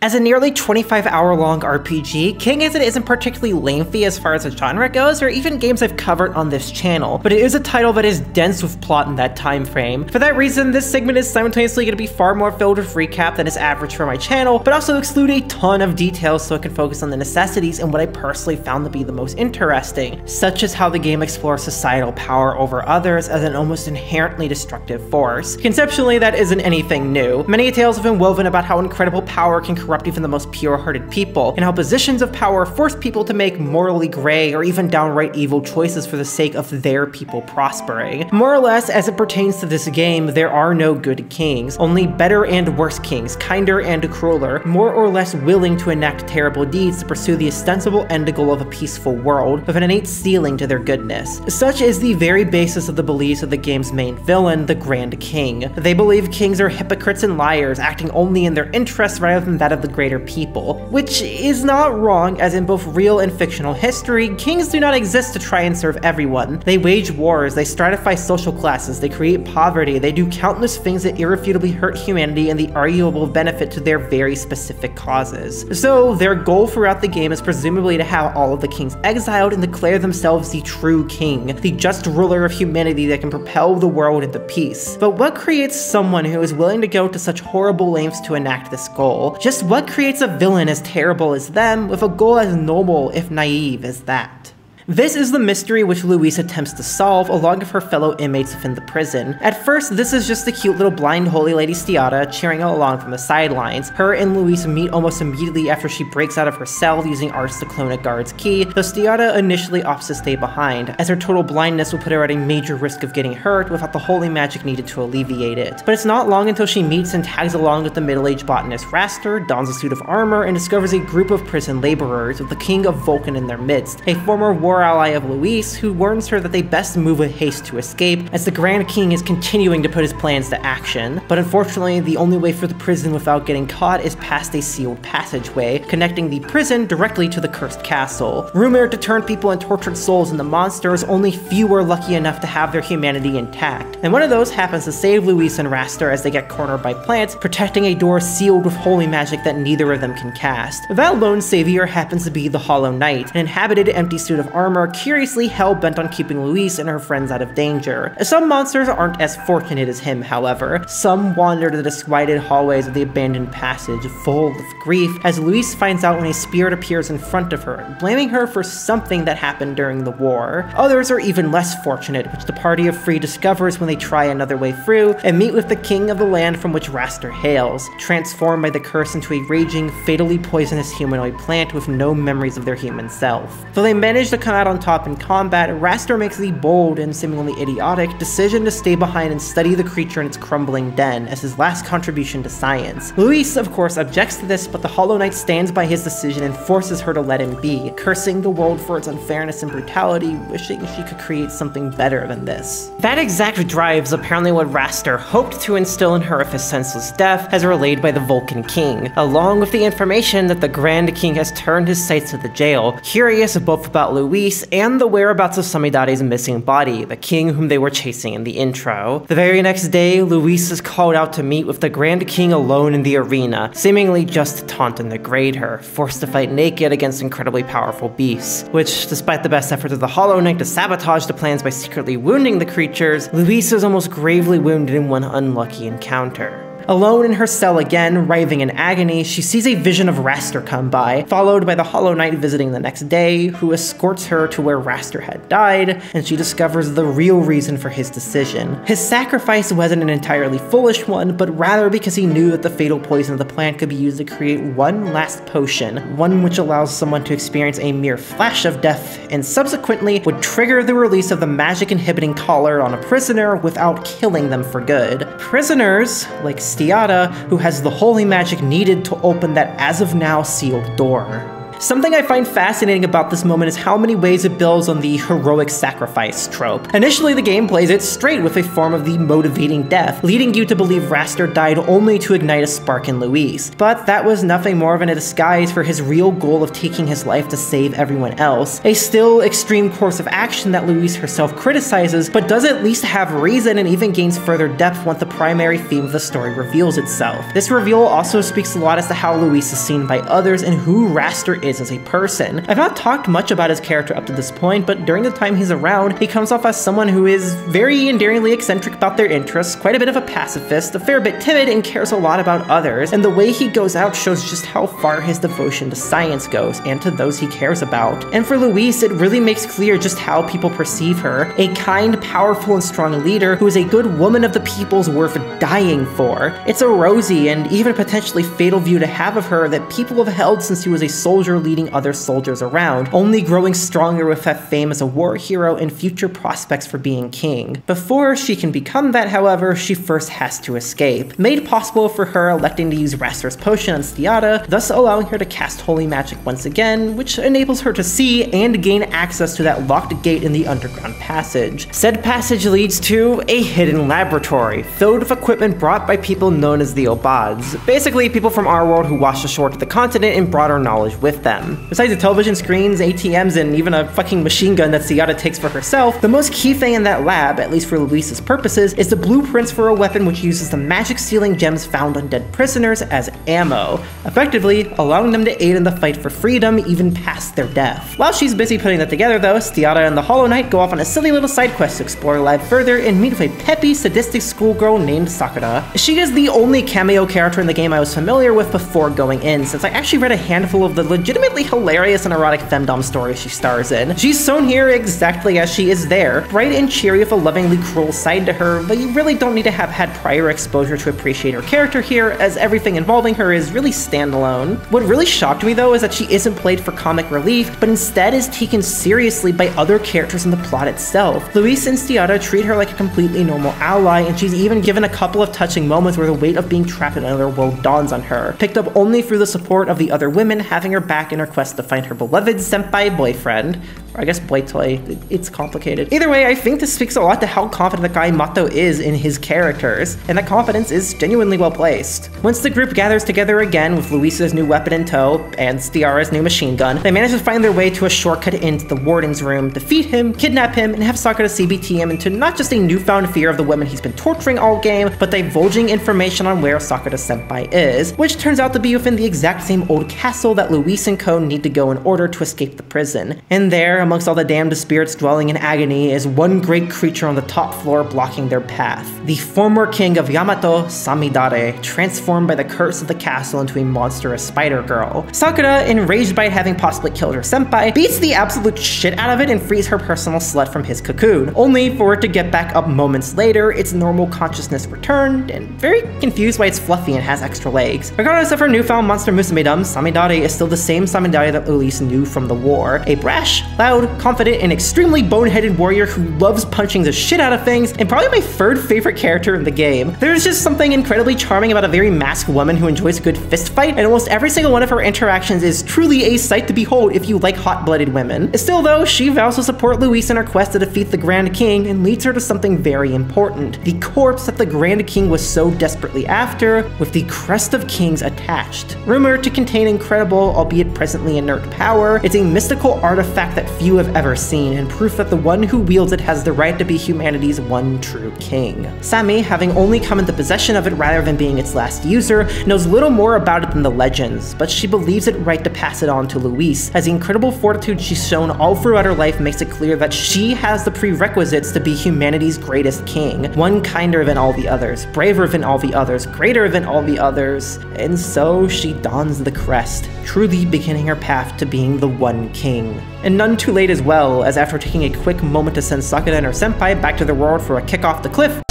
Speaker 1: As a nearly 25-hour-long RPG, King isn't particularly lengthy as far as the genre goes, or even games I've covered on this channel, but it is a title that is dense with plot in that time frame. For that reason, this segment is simultaneously going to be far more filled with recap than is average for my channel, but also exclude a ton of details so I can focus on the necessities and what I personally found to be the most interesting, such as how the game explores societal power over others as an almost inherently destructive force. Conceptually, that isn't anything new. Many tales have been woven about how incredible power can corrupt even the most pure-hearted people, and how positions of power force people to make morally gray or even downright evil choices for the sake of their people prospering. More or less, as it pertains to this game, there are no good kings, only better and worse kings, kinder and crueler, more or less willing to enact terrible deeds to pursue the ostensible end goal of a peaceful world, with an innate ceiling to their goodness. Such is the very basis of the beliefs of the game's main villain, the Grand King. They believe kings are hypocrites and liars, acting only in their interests rather than that of the greater people, which is not wrong, as in both real and fictional history, kings do not exist to try and serve everyone. They wage wars, they stratify social classes, they create poverty, they do countless things that irrefutably hurt humanity and the arguable benefit to their very specific causes. So their goal throughout the game is presumably to have all of the kings exiled and declare themselves the true king, the just ruler of humanity that can propel the world into peace. But what creates someone who is willing to go to such horrible lengths to enact this goal? Just what creates a villain as terrible as them with a goal as noble, if naive, as that? This is the mystery which Louise attempts to solve along with her fellow inmates within the prison. At first, this is just the cute little blind holy lady Stiata cheering along from the sidelines. Her and Louise meet almost immediately after she breaks out of her cell using arts to clone a guard's key, though Stiata initially opts to stay behind, as her total blindness will put her at a major risk of getting hurt without the holy magic needed to alleviate it. But it's not long until she meets and tags along with the middle-aged botanist Raster, dons a suit of armor, and discovers a group of prison laborers with the king of Vulcan in their midst, a former war ally of Louise, who warns her that they best move with haste to escape, as the Grand King is continuing to put his plans to action. But unfortunately, the only way through the prison without getting caught is past a sealed passageway, connecting the prison directly to the cursed castle. Rumored to turn people and tortured souls into monsters, only few are lucky enough to have their humanity intact. And one of those happens to save Louise and Raster as they get cornered by plants, protecting a door sealed with holy magic that neither of them can cast. That lone savior happens to be the Hollow Knight, an inhabited empty suit of armor curiously hell-bent on keeping Louise and her friends out of danger. Some monsters aren't as fortunate as him, however. Some wander to the disquieted hallways of the abandoned passage, full of grief, as Louise finds out when a spirit appears in front of her, blaming her for something that happened during the war. Others are even less fortunate, which the party of three discovers when they try another way through and meet with the king of the land from which Raster hails, transformed by the curse into a raging, fatally poisonous humanoid plant with no memories of their human self. Though they manage to come come out on top in combat, Raster makes the bold and seemingly idiotic decision to stay behind and study the creature in its crumbling den as his last contribution to science. Luis, of course, objects to this, but the Hollow Knight stands by his decision and forces her to let him be, cursing the world for its unfairness and brutality, wishing she could create something better than this. That exact drive is apparently what Raster hoped to instill in her of his senseless death, as relayed by the Vulcan King, along with the information that the Grand King has turned his sights to the jail, curious both about Luis and the whereabouts of Samidare's missing body, the king whom they were chasing in the intro. The very next day, Luis is called out to meet with the Grand King alone in the arena, seemingly just to taunt and degrade her, forced to fight naked against incredibly powerful beasts, which, despite the best efforts of the Hollow Knight to sabotage the plans by secretly wounding the creatures, Luis is almost gravely wounded in one unlucky encounter. Alone in her cell again, writhing in agony, she sees a vision of Raster come by, followed by the Hollow Knight visiting the next day, who escorts her to where Raster had died, and she discovers the real reason for his decision. His sacrifice wasn't an entirely foolish one, but rather because he knew that the fatal poison of the plant could be used to create one last potion, one which allows someone to experience a mere flash of death, and subsequently would trigger the release of the magic inhibiting collar on a prisoner without killing them for good. Prisoners, like Stiata, who has the holy magic needed to open that as of now sealed door. Something I find fascinating about this moment is how many ways it builds on the heroic sacrifice trope. Initially, the game plays it straight with a form of the motivating death, leading you to believe Raster died only to ignite a spark in Luis. But that was nothing more than a disguise for his real goal of taking his life to save everyone else. A still extreme course of action that Luis herself criticizes, but does at least have reason and even gains further depth once the primary theme of the story reveals itself. This reveal also speaks a lot as to how Luis is seen by others and who Raster is as a person. I've not talked much about his character up to this point, but during the time he's around, he comes off as someone who is very endearingly eccentric about their interests, quite a bit of a pacifist, a fair bit timid, and cares a lot about others, and the way he goes out shows just how far his devotion to science goes, and to those he cares about. And for Luis, it really makes clear just how people perceive her, a kind, powerful, and strong leader who is a good woman of the people's worth dying for. It's a rosy and even potentially fatal view to have of her that people have held since he was a soldier leading other soldiers around, only growing stronger with that fame as a war hero and future prospects for being king. Before she can become that, however, she first has to escape, made possible for her electing to use Raster's potion on Stiata, thus allowing her to cast holy magic once again, which enables her to see and gain access to that locked gate in the underground passage. Said passage leads to a hidden laboratory, filled with equipment brought by people known as the Obads, basically people from our world who washed ashore to the continent and brought our knowledge with them. Besides the television screens, ATMs, and even a fucking machine gun that Stiata takes for herself, the most key thing in that lab, at least for Luis's purposes, is the blueprints for a weapon which uses the magic-sealing gems found on dead prisoners as ammo, effectively allowing them to aid in the fight for freedom even past their death. While she's busy putting that together though, Stiata and the Hollow Knight go off on a silly little side quest to explore the lab further and meet with a peppy, sadistic schoolgirl named Sakura. She is the only cameo character in the game I was familiar with before going in, since I actually read a handful of the legitimately hilarious and erotic femdom stories she stars in. She's shown here exactly as she is there, bright and cheery with a lovingly cruel side to her, but you really don't need to have had prior exposure to appreciate her character here, as everything involving her is really standalone. What really shocked me though is that she isn't played for comic relief, but instead is taken seriously by other characters in the plot itself. Luis and Stiata treat her like a completely normal ally, and she's even given a couple of touching moments where the weight of being trapped in another world dawns on her, picked up only through the support of the other women having her back in her quest to find her beloved senpai boyfriend, or I guess boy toy. It's complicated. Either way, I think this speaks a lot to how confident the guy Mato is in his characters, and that confidence is genuinely well placed. Once the group gathers together again with Luis's new weapon in tow and Stiara's new machine gun, they manage to find their way to a shortcut into the warden's room, defeat him, kidnap him, and have Sakura CBT him into not just a newfound fear of the women he's been torturing all game, but divulging information on where Sakura senpai is, which turns out to be within the exact same old castle that Luis and co need to go in order to escape the prison. And there, amongst all the damned spirits dwelling in agony, is one great creature on the top floor blocking their path. The former king of Yamato, Samidare, transformed by the curse of the castle into a monstrous spider girl. Sakura, enraged by it having possibly killed her senpai, beats the absolute shit out of it and frees her personal slut from his cocoon, only for it to get back up moments later, its normal consciousness returned, and very confused why it's fluffy and has extra legs. Regardless of her newfound monster musume-dom, Samidare is still the same Samidare that Luis knew from the war. A brash, loud, loud, confident, and extremely boneheaded warrior who loves punching the shit out of things, and probably my third favorite character in the game. There's just something incredibly charming about a very masked woman who enjoys a good fist fight, and almost every single one of her interactions is truly a sight to behold if you like hot-blooded women. Still though, she vows to support Luis in her quest to defeat the Grand King and leads her to something very important: the corpse that the Grand King was so desperately after, with the Crest of Kings attached. Rumored to contain incredible, albeit presently inert power, it's a mystical artifact that few have ever seen, and proof that the one who wields it has the right to be humanity's one true king. Sammy, having only come into possession of it rather than being its last user, knows little more about it than the legends, but she believes it right to pass it on to Luis, as the incredible fortitude she's shown all throughout her life makes it clear that she has the prerequisites to be humanity's greatest king, one kinder than all the others, braver than all the others, greater than all the others, and so she dons the crest, truly beginning her path to being the one king. And none too late as well, as after taking a quick moment to send Sakura and her senpai back to the world for a kick off the cliff,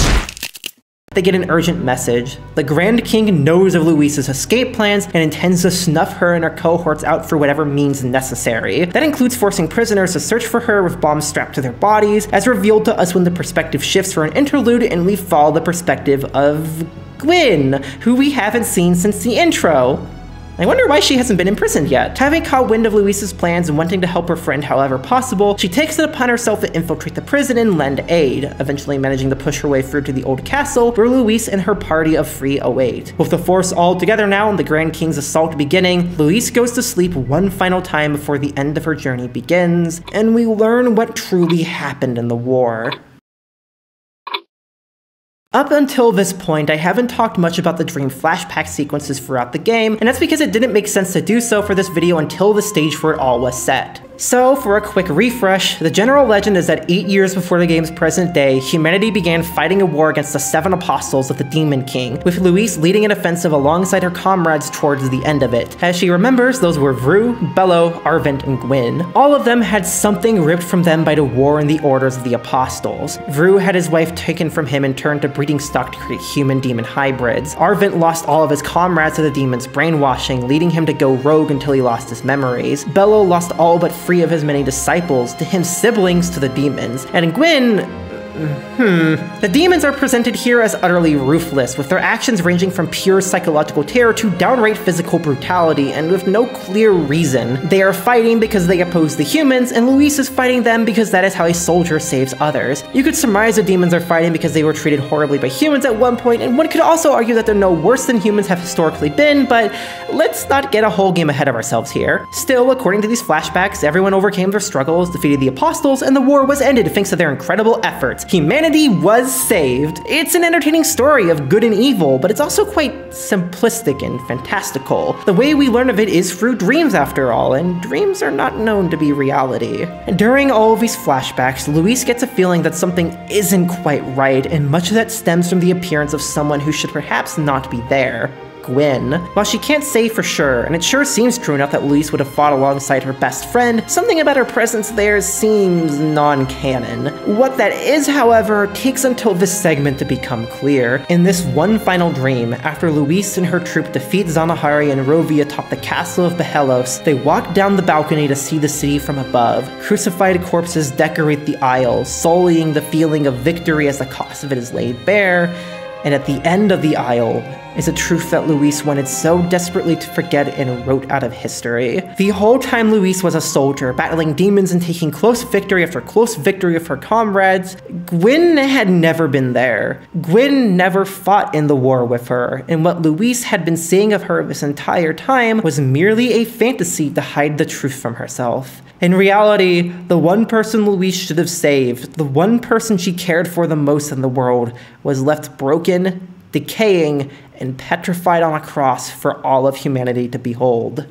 Speaker 1: they get an urgent message. The Grand King knows of Luis's escape plans and intends to snuff her and her cohorts out for whatever means necessary. That includes forcing prisoners to search for her with bombs strapped to their bodies, as revealed to us when the perspective shifts for an interlude and we follow the perspective of Gwyn, who we haven't seen since the intro. I wonder why she hasn't been imprisoned yet. Having caught wind of Luis's plans and wanting to help her friend however possible, she takes it upon herself to infiltrate the prison and lend aid, eventually managing to push her way through to the old castle where Luis and her party of three await. With the force all together now and the Grand King's assault beginning, Luis goes to sleep one final time before the end of her journey begins, and we learn what truly happened in the war. Up until this point, I haven't talked much about the dream flashback sequences throughout the game, and that's because it didn't make sense to do so for this video until the stage where it all was set. So, for a quick refresh, the general legend is that 8 years before the game's present day, humanity began fighting a war against the 7 apostles of the Demon King, with Luis leading an offensive alongside her comrades towards the end of it. As she remembers, those were Vru, Bello, Arvent, and Gwyn. All of them had something ripped from them by the war and the orders of the apostles. Vru had his wife taken from him and turned to breeding stock to create human-demon hybrids. Arvent lost all of his comrades to the demon's brainwashing, leading him to go rogue until he lost his memories. Bello lost all but 3 of his many disciples, to him siblings to the demons, and Gwyn, The demons are presented here as utterly ruthless, with their actions ranging from pure psychological terror to downright physical brutality, and with no clear reason. They are fighting because they oppose the humans, and Luis is fighting them because that is how a soldier saves others. You could surmise the demons are fighting because they were treated horribly by humans at one point, and one could also argue that they're no worse than humans have historically been, but let's not get a whole game ahead of ourselves here. Still, according to these flashbacks, everyone overcame their struggles, defeated the apostles, and the war was ended thanks to their incredible efforts. Humanity was saved. It's an entertaining story of good and evil, but it's also quite simplistic and fantastical. The way we learn of it is through dreams after all, and dreams are not known to be reality. During all of these flashbacks, Luis gets a feeling that something isn't quite right, and much of that stems from the appearance of someone who should perhaps not be there. Gwyn. While she can't say for sure, and it sure seems true enough that Luis would have fought alongside her best friend, something about her presence there seems non-canon. What that is, however, takes until this segment to become clear. In this one final dream, after Luis and her troop defeat Zanahari and Rovi atop the castle of Behelos, they walk down the balcony to see the city from above. Crucified corpses decorate the aisles, sullying the feeling of victory as the cost of it is laid bare. And at the end of the aisle is a truth that Luis wanted so desperately to forget and wrote out of history. The whole time Luis was a soldier, battling demons and taking close victory after close victory of her comrades, Gwyn had never been there. Gwyn never fought in the war with her, and what Luis had been saying of her this entire time was merely a fantasy to hide the truth from herself. In reality, the one person Luis should have saved, the one person she cared for the most in the world, was left broken, decaying, and petrified on a cross for all of humanity to behold.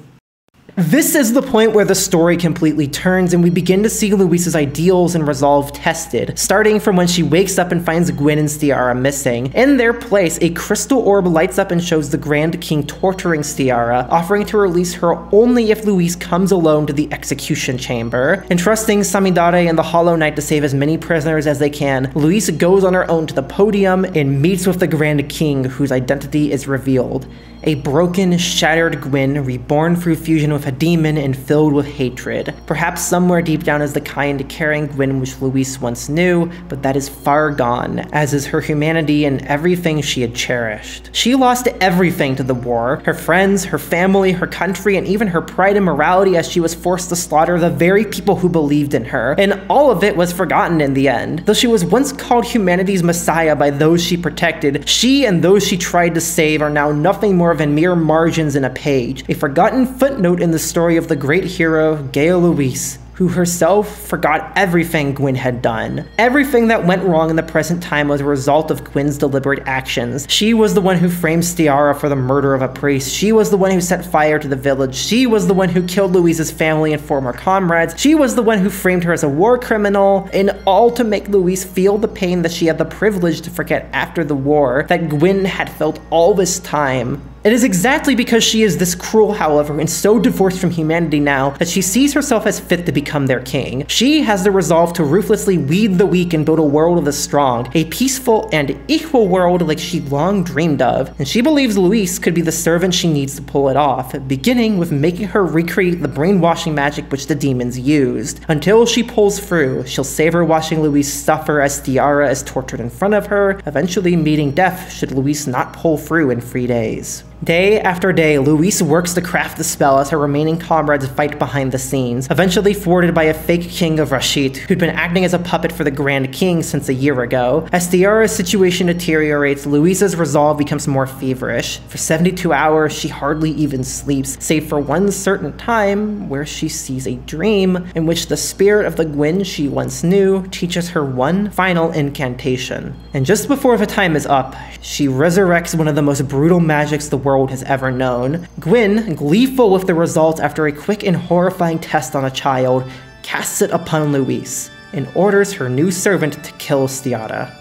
Speaker 1: This is the point where the story completely turns and we begin to see Luis's ideals and resolve tested, starting from when she wakes up and finds Gwyn and Stiara missing. In their place, a crystal orb lights up and shows the Grand King torturing Stiara, offering to release her only if Luis comes alone to the execution chamber. Entrusting Samidare and the Hollow Knight to save as many prisoners as they can, Luis goes on her own to the podium and meets with the Grand King, whose identity is revealed. A broken, shattered Gwyn, reborn through fusion with a demon and filled with hatred. Perhaps somewhere deep down is the kind, caring Gwyn which Louise once knew, but that is far gone, as is her humanity and everything she had cherished. She lost everything to the war, her friends, her family, her country, and even her pride and morality as she was forced to slaughter the very people who believed in her, and all of it was forgotten in the end. Though she was once called humanity's messiah by those she protected, she and those she tried to save are now nothing more than mere margins in a page, a forgotten footnote in the story of the great hero, Gaia Louise, who herself forgot everything Gwyn had done. Everything that went wrong in the present time was a result of Gwyn's deliberate actions. She was the one who framed Stiara for the murder of a priest. She was the one who set fire to the village. She was the one who killed Louise's family and former comrades. She was the one who framed her as a war criminal, and all to make Louise feel the pain that she had the privilege to forget after the war, that Gwyn had felt all this time. It is exactly because she is this cruel, however, and so divorced from humanity now, that she sees herself as fit to become their king. She has the resolve to ruthlessly weed the weak and build a world of the strong, a peaceful and equal world like she long dreamed of, and she believes Louise could be the servant she needs to pull it off, beginning with making her recreate the brainwashing magic which the demons used. Until she pulls through, she'll save her watching Louise suffer as Stiara is tortured in front of her, eventually meeting death should Louise not pull through in 3 days. Day after day, Louise works to craft the spell as her remaining comrades fight behind the scenes, eventually thwarted by a fake king of Rashid, who'd been acting as a puppet for the Grand King since a year ago. As Stiara's situation deteriorates, Louise's resolve becomes more feverish. For 72 hours, she hardly even sleeps, save for one certain time where she sees a dream in which the spirit of the Gwyn she once knew teaches her one final incantation. And just before the time is up, she resurrects one of the most brutal magics the world has ever known. Gwyn, gleeful with the results after a quick and horrifying test on a child, casts it upon Louise and orders her new servant to kill Stiara.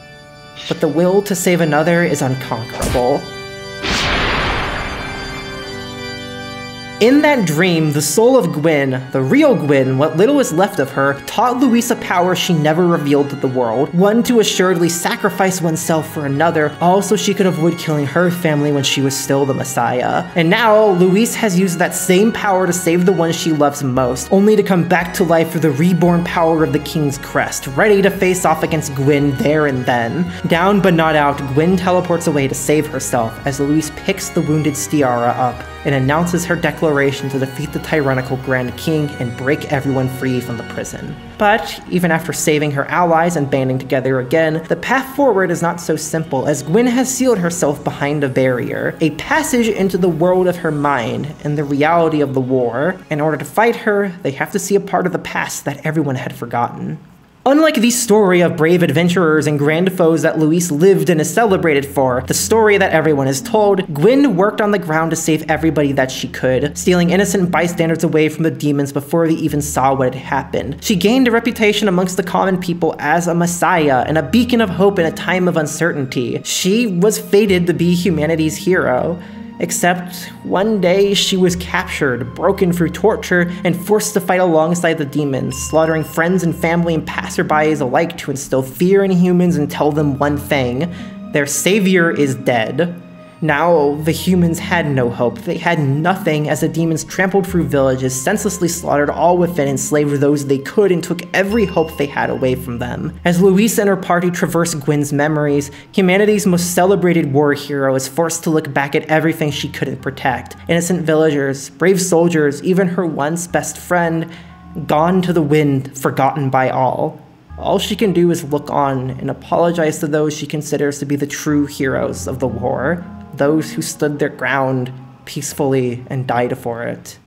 Speaker 1: But the will to save another is unconquerable. In that dream, the soul of Gwyn, the real Gwyn, what little is left of her, taught Louise a power she never revealed to the world, one to assuredly sacrifice oneself for another, also she could avoid killing her family when she was still the Messiah. And now, Louise has used that same power to save the one she loves most, only to come back to life through the reborn power of the King's Crest, ready to face off against Gwyn there and then. Down but not out, Gwyn teleports away to save herself as Louise picks the wounded Stiara up and announces her declaration to defeat the tyrannical Grand King and break everyone free from the prison. But even after saving her allies and banding together again, the path forward is not so simple, as Gwyn has sealed herself behind a barrier, a passage into the world of her mind and the reality of the war. In order to fight her, they have to see a part of the past that everyone had forgotten. Unlike the story of brave adventurers and grand foes that Louise lived and is celebrated for, the story that everyone is told, Gwyn worked on the ground to save everybody that she could, stealing innocent bystanders away from the demons before they even saw what had happened. She gained a reputation amongst the common people as a messiah and a beacon of hope in a time of uncertainty. She was fated to be humanity's hero. Except one day she was captured, broken through torture, and forced to fight alongside the demons, slaughtering friends and family and passerbys alike to instill fear in humans and tell them one thing: their savior is dead. Now, the humans had no hope. They had nothing as the demons trampled through villages, senselessly slaughtered all within, enslaved those they could, and took every hope they had away from them. As Louise and her party traverse Gwyn's memories, humanity's most celebrated war hero is forced to look back at everything she couldn't protect. Innocent villagers, brave soldiers, even her once best friend, gone to the wind, forgotten by all. All she can do is look on and apologize to those she considers to be the true heroes of the war. Those who stood their ground peacefully and died for it.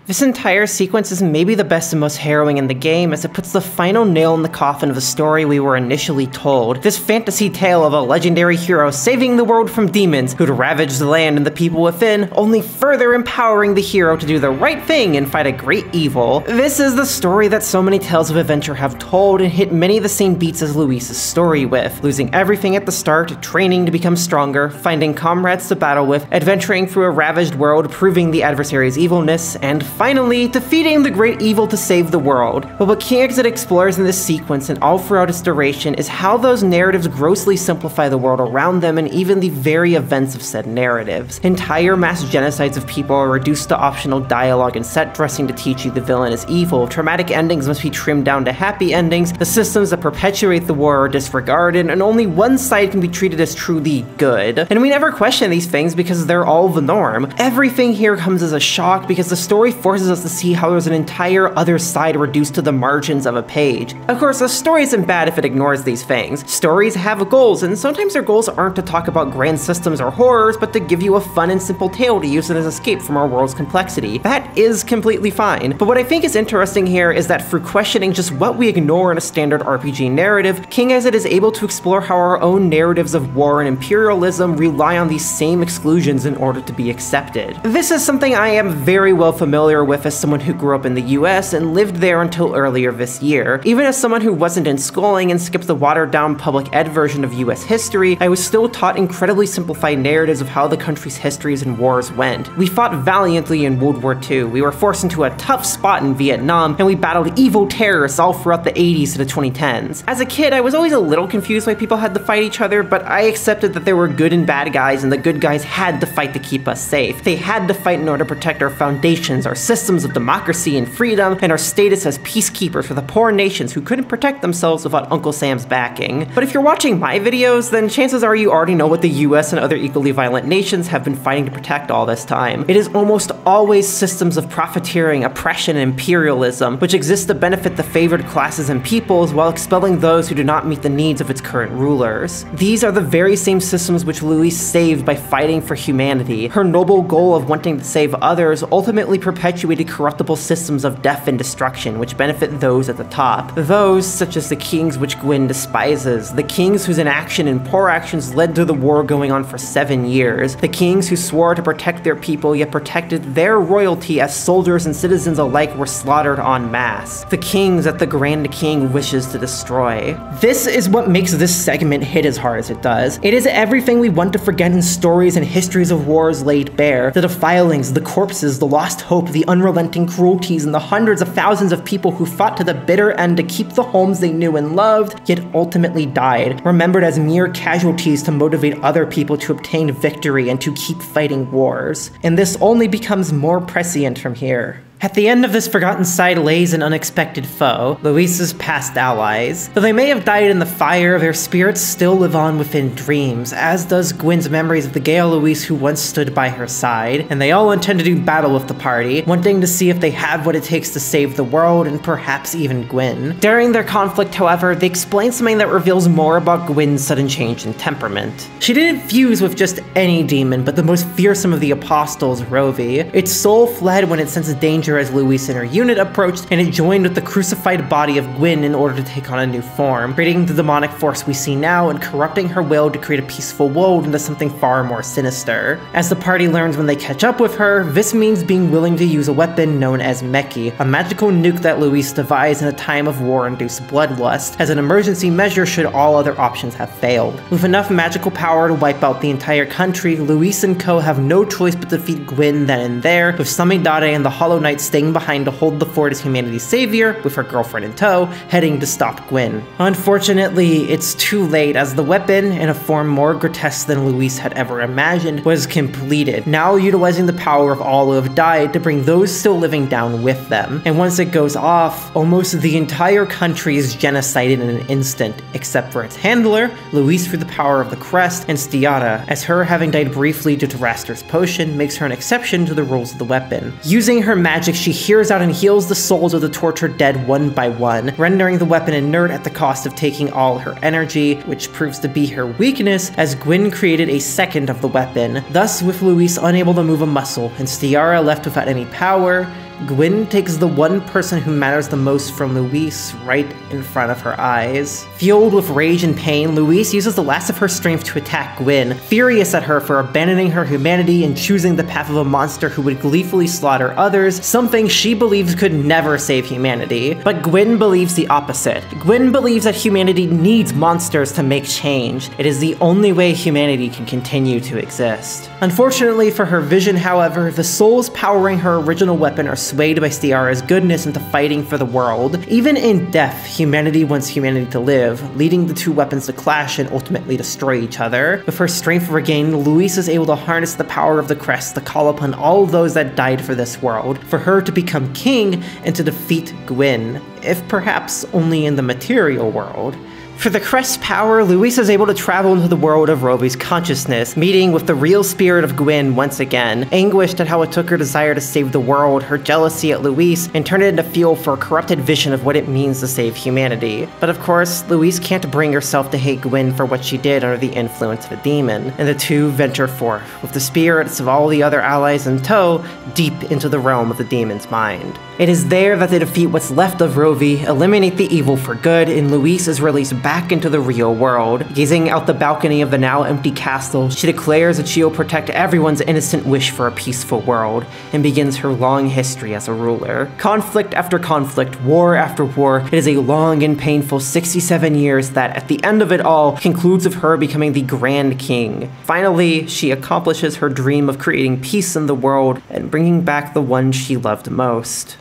Speaker 1: This entire sequence is maybe the best and most harrowing in the game, as it puts the final nail in the coffin of the story we were initially told. This fantasy tale of a legendary hero saving the world from demons who'd ravaged the land and the people within, only further empowering the hero to do the right thing and fight a great evil. This is the story that so many tales of adventure have told and hit many of the same beats as Louise's story with, losing everything at the start, training to become stronger, finding comrades to battle with, adventuring through a ravaged world, proving the adversary's evilness, and finally, defeating the great evil to save the world. But what King Exit explores in this sequence and all throughout its duration is how those narratives grossly simplify the world around them and even the very events of said narratives. Entire mass genocides of people are reduced to optional dialogue and set dressing to teach you the villain is evil, traumatic endings must be trimmed down to happy endings, the systems that perpetuate the war are disregarded, and only one side can be treated as truly good. And we never question these things because they're all the norm. Everything here comes as a shock because the story forces us to see how there's an entire other side reduced to the margins of a page. Of course, a story isn't bad if it ignores these things. Stories have goals, and sometimes their goals aren't to talk about grand systems or horrors, but to give you a fun and simple tale to use as an escape from our world's complexity. That is completely fine. But what I think is interesting here is that through questioning just what we ignore in a standard RPG narrative, King Exit is able to explore how our own narratives of war and imperialism rely on these same exclusions in order to be accepted. This is something I am very well familiar with as someone who grew up in the US and lived there until earlier this year. Even as someone who wasn't in schooling and skipped the watered-down public ed version of US history, I was still taught incredibly simplified narratives of how the country's histories and wars went. We fought valiantly in World War II, we were forced into a tough spot in Vietnam, and we battled evil terrorists all throughout the 80s to the 2010s. As a kid, I was always a little confused why people had to fight each other, but I accepted that there were good and bad guys, and the good guys had to fight to keep us safe. They had to fight in order to protect our foundations, our systems of democracy and freedom, and our status as peacekeepers for the poor nations who couldn't protect themselves without Uncle Sam's backing. But if you're watching my videos, then chances are you already know what the US and other equally violent nations have been fighting to protect all this time. It is almost always systems of profiteering, oppression, and imperialism, which exist to benefit the favored classes and peoples while expelling those who do not meet the needs of its current rulers. These are the very same systems which Louise saved by fighting for humanity. Her noble goal of wanting to save others ultimately perpetuated corruptible systems of death and destruction which benefit those at the top. Those such as the kings which Gwyn despises, the kings whose inaction and poor actions led to the war going on for 7 years, the kings who swore to protect their people yet protected their royalty as soldiers and citizens alike were slaughtered en masse, the kings that the Grand King wishes to destroy. This is what makes this segment hit as hard as it does. It is everything we want to forget in stories and histories of wars laid bare, the defilings, the corpses, the lost hope, the unrelenting cruelties, and the hundreds of thousands of people who fought to the bitter end to keep the homes they knew and loved, yet ultimately died, remembered as mere casualties to motivate other people to obtain victory and to keep fighting wars. And this only becomes more prescient from here. At the end of this forgotten side lays an unexpected foe, Louise's past allies. Though they may have died in the fire, their spirits still live on within dreams, as does Gwyn's memories of the Gale Louise who once stood by her side, and they all intend to do battle with the party, wanting to see if they have what it takes to save the world, and perhaps even Gwyn. During their conflict, however, they explain something that reveals more about Gwyn's sudden change in temperament. She didn't fuse with just any demon, but the most fearsome of the apostles, Rovi. Its soul fled when it sensed danger as Louise and her unit approached, and it joined with the crucified body of Gwyn in order to take on a new form, creating the demonic force we see now and corrupting her will to create a peaceful world into something far more sinister. As the party learns when they catch up with her, this means being willing to use a weapon known as Meki, a magical nuke that Louise devised in a time of war-induced bloodlust, as an emergency measure should all other options have failed. With enough magical power to wipe out the entire country, Louise and co have no choice but to defeat Gwyn then and there, with Samidare and the Hollow Knight staying behind to hold the fort as humanity's savior, with her girlfriend in tow, heading to stop Gwyn. Unfortunately, it's too late, as the weapon, in a form more grotesque than Louise had ever imagined, was completed, now utilizing the power of all who have died to bring those still living down with them. And once it goes off, almost the entire country is genocided in an instant, except for its handler, Louise through the power of the crest, and Stiara, as her having died briefly due to Raster's potion makes her an exception to the rules of the weapon. Using her magic, she hears out and heals the souls of the tortured dead one by one, rendering the weapon inert at the cost of taking all her energy, which proves to be her weakness, as Gwyn created a second of the weapon. Thus, with Louise unable to move a muscle and Stiara left without any power, Gwyn takes the one person who matters the most from Louise right in front of her eyes. Fueled with rage and pain, Louise uses the last of her strength to attack Gwyn, furious at her for abandoning her humanity and choosing the path of a monster who would gleefully slaughter others, something she believes could never save humanity. But Gwyn believes the opposite. Gwyn believes that humanity needs monsters to make change. It is the only way humanity can continue to exist. Unfortunately for her vision, however, the souls powering her original weapon are swayed by Stiara's goodness into fighting for the world. Even in death, humanity wants humanity to live, leading the two weapons to clash and ultimately destroy each other. With her strength regained, Louise is able to harness the power of the crest to call upon all those that died for this world, for her to become king and to defeat Gwyn, if perhaps only in the material world. For the crest's power, Louise is able to travel into the world of Rovi's consciousness, meeting with the real spirit of Gwyn once again, anguished at how it took her desire to save the world, her jealousy at Louise, and turned it into fuel for a corrupted vision of what it means to save humanity. But of course, Louise can't bring herself to hate Gwyn for what she did under the influence of a demon, and the two venture forth, with the spirits of all the other allies in tow, deep into the realm of the demon's mind. It is there that they defeat what's left of Rovi, eliminate the evil for good, and Louise is released back into the real world. Gazing out the balcony of the now empty castle, she declares that she will protect everyone's innocent wish for a peaceful world, and begins her long history as a ruler. Conflict after conflict, war after war, it is a long and painful 67 years that, at the end of it all, concludes with her becoming the Grand King. Finally, she accomplishes her dream of creating peace in the world and bringing back the one she loved most.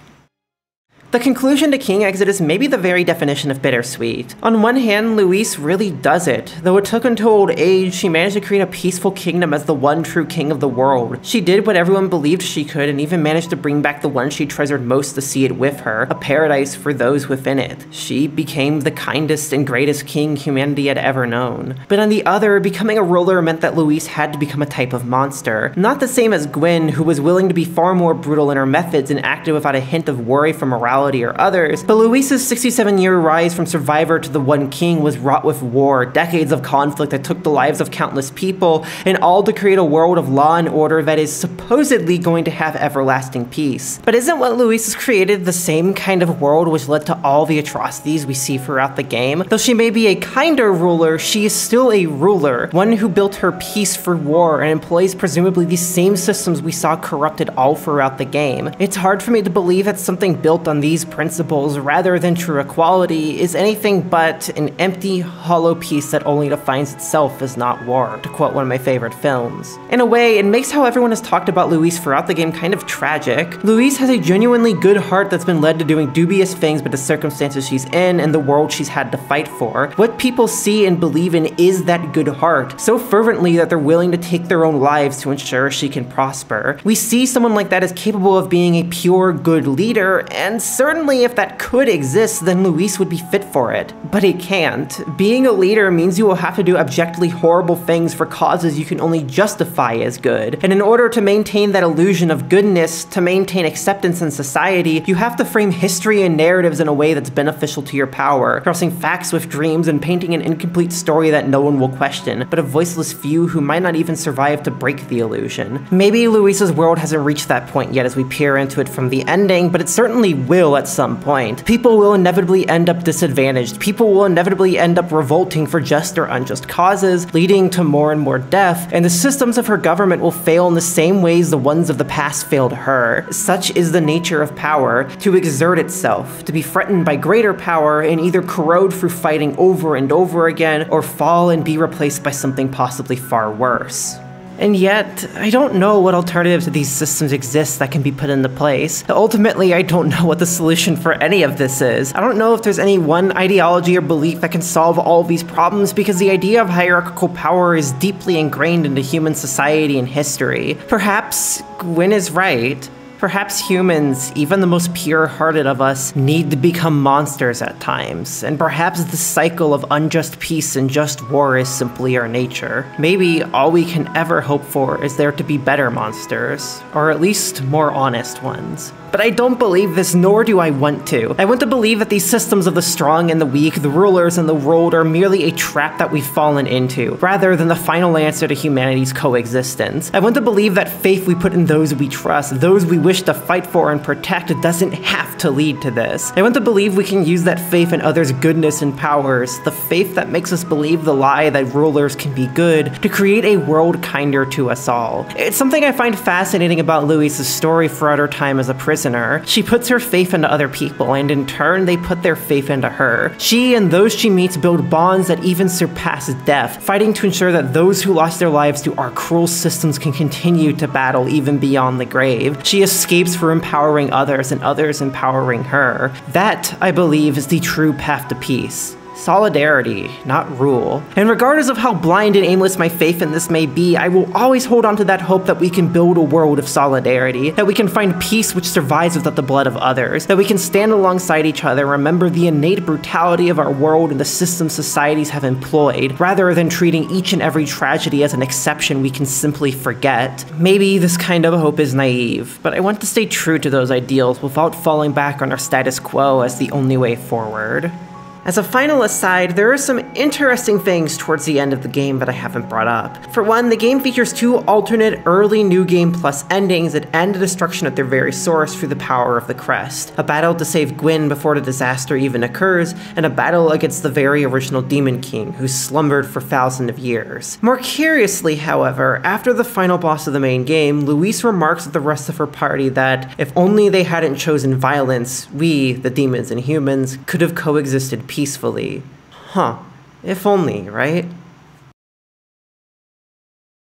Speaker 1: The conclusion to King Exodus may be the very definition of bittersweet. On one hand, Louise really does it. Though it took until old age, she managed to create a peaceful kingdom as the one true king of the world. She did what everyone believed she could and even managed to bring back the one she treasured most to see it with her, a paradise for those within it. She became the kindest and greatest king humanity had ever known. But on the other, becoming a ruler meant that Louise had to become a type of monster. Not the same as Gwyn, who was willing to be far more brutal in her methods and acted without a hint of worry for morality or others, but Louise's 67-year rise from survivor to the one king was wrought with war, decades of conflict that took the lives of countless people, and all to create a world of law and order that is supposedly going to have everlasting peace. But isn't what Louise has created the same kind of world which led to all the atrocities we see throughout the game? Though she may be a kinder ruler, she is still a ruler, one who built her peace for war and employs presumably the same systems we saw corrupted all throughout the game. It's hard for me to believe that something built on these principles rather than true equality is anything but an empty, hollow piece that only defines itself as not war, to quote one of my favorite films. In a way, it makes how everyone has talked about Louise throughout the game kind of tragic. Louise has a genuinely good heart that's been led to doing dubious things by the circumstances she's in and the world she's had to fight for. What people see and believe in is that good heart, so fervently that they're willing to take their own lives to ensure she can prosper. We see someone like that as capable of being a pure, good leader, and certainly if that could exist, then Louise would be fit for it. But it can't. Being a leader means you will have to do abjectly horrible things for causes you can only justify as good. And in order to maintain that illusion of goodness, to maintain acceptance in society, you have to frame history and narratives in a way that's beneficial to your power, crossing facts with dreams and painting an incomplete story that no one will question, but a voiceless few who might not even survive to break the illusion. Maybe Louise's world hasn't reached that point yet as we peer into it from the ending, but it certainly will at some point. People will inevitably end up disadvantaged. People will inevitably end up revolting for just or unjust causes, leading to more and more death, and the systems of her government will fail in the same ways the ones of the past failed her. Such is the nature of power, to exert itself, to be threatened by greater power and either corrode through fighting over and over again, or fall and be replaced by something possibly far worse. And yet, I don't know what alternatives to these systems exist that can be put into place. Ultimately, I don't know what the solution for any of this is. I don't know if there's any one ideology or belief that can solve all of these problems, because the idea of hierarchical power is deeply ingrained into human society and history. Perhaps Gwyn is right. Perhaps humans, even the most pure-hearted of us, need to become monsters at times, and perhaps the cycle of unjust peace and just war is simply our nature. Maybe all we can ever hope for is there to be better monsters, or at least more honest ones. But I don't believe this, nor do I want to. I want to believe that these systems of the strong and the weak, the rulers and the ruled, are merely a trap that we've fallen into, rather than the final answer to humanity's coexistence. I want to believe that faith we put in those we trust, those we wish to fight for and protect, doesn't have to lead to this. I want to believe we can use that faith in others' goodness and powers, the faith that makes us believe the lie that rulers can be good, to create a world kinder to us all. It's something I find fascinating about Louise's story throughout her time as a prisoner, prisoner. She puts her faith into other people, and in turn, they put their faith into her. She and those she meets build bonds that even surpass death, fighting to ensure that those who lost their lives to our cruel systems can continue to battle even beyond the grave. She escapes for empowering others, and others empowering her. That, I believe, is the true path to peace. Solidarity, not rule. And regardless of how blind and aimless my faith in this may be, I will always hold on to that hope that we can build a world of solidarity, that we can find peace which survives without the blood of others, that we can stand alongside each other, remember the innate brutality of our world and the systems societies have employed, rather than treating each and every tragedy as an exception we can simply forget. Maybe this kind of hope is naive, but I want to stay true to those ideals without falling back on our status quo as the only way forward. As a final aside, there are some interesting things towards the end of the game that I haven't brought up. For one, the game features 2 alternate early New Game Plus endings that end the destruction at their very source through the power of the crest. A battle to save Gwyn before the disaster even occurs, and a battle against the very original Demon King, who slumbered for thousands of years. More curiously, however, after the final boss of the main game, Louise remarks to the rest of her party that if only they hadn't chosen violence, we, the demons and humans, could have coexisted peacefully. Huh. If only, right?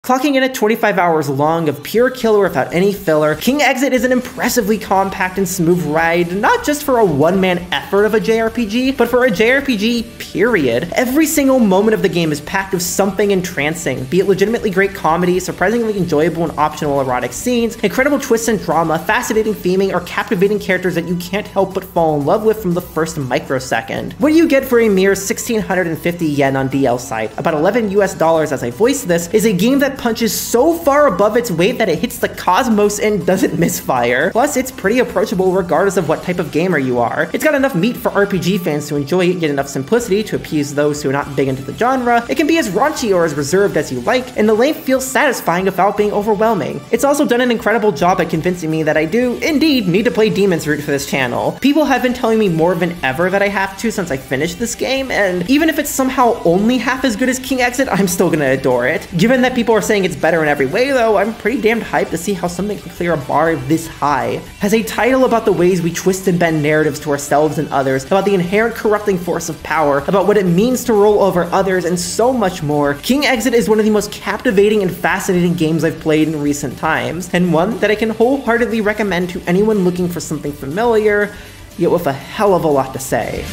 Speaker 1: Clocking in at 25 hours long of pure killer without any filler, King Exit is an impressively compact and smooth ride, not just for a one-man effort of a JRPG, but for a JRPG, period. Every single moment of the game is packed with something entrancing, be it legitimately great comedy, surprisingly enjoyable and optional erotic scenes, incredible twists and drama, fascinating theming, or captivating characters that you can't help but fall in love with from the first microsecond. What do you get for a mere 1,650 yen on DL site, about $11 US as I voice this, is a game that punches so far above its weight that it hits the cosmos and doesn't misfire. Plus, it's pretty approachable regardless of what type of gamer you are. It's got enough meat for RPG fans to enjoy it, yet enough simplicity to appease those who are not big into the genre. It can be as raunchy or as reserved as you like, and the length feels satisfying without being overwhelming. It's also done an incredible job at convincing me that I do, indeed, need to play Demon's Root for this channel. People have been telling me more than ever that I have to since I finished this game, and even if it's somehow only half as good as King Exit, I'm still gonna adore it. Given that people are saying it's better in every way though, I'm pretty damned hyped to see how something can clear a bar this high. Has a title about the ways we twist and bend narratives to ourselves and others, about the inherent corrupting force of power, about what it means to rule over others, and so much more. King Exit is one of the most captivating and fascinating games I've played in recent times, and one that I can wholeheartedly recommend to anyone looking for something familiar, yet with a hell of a lot to say.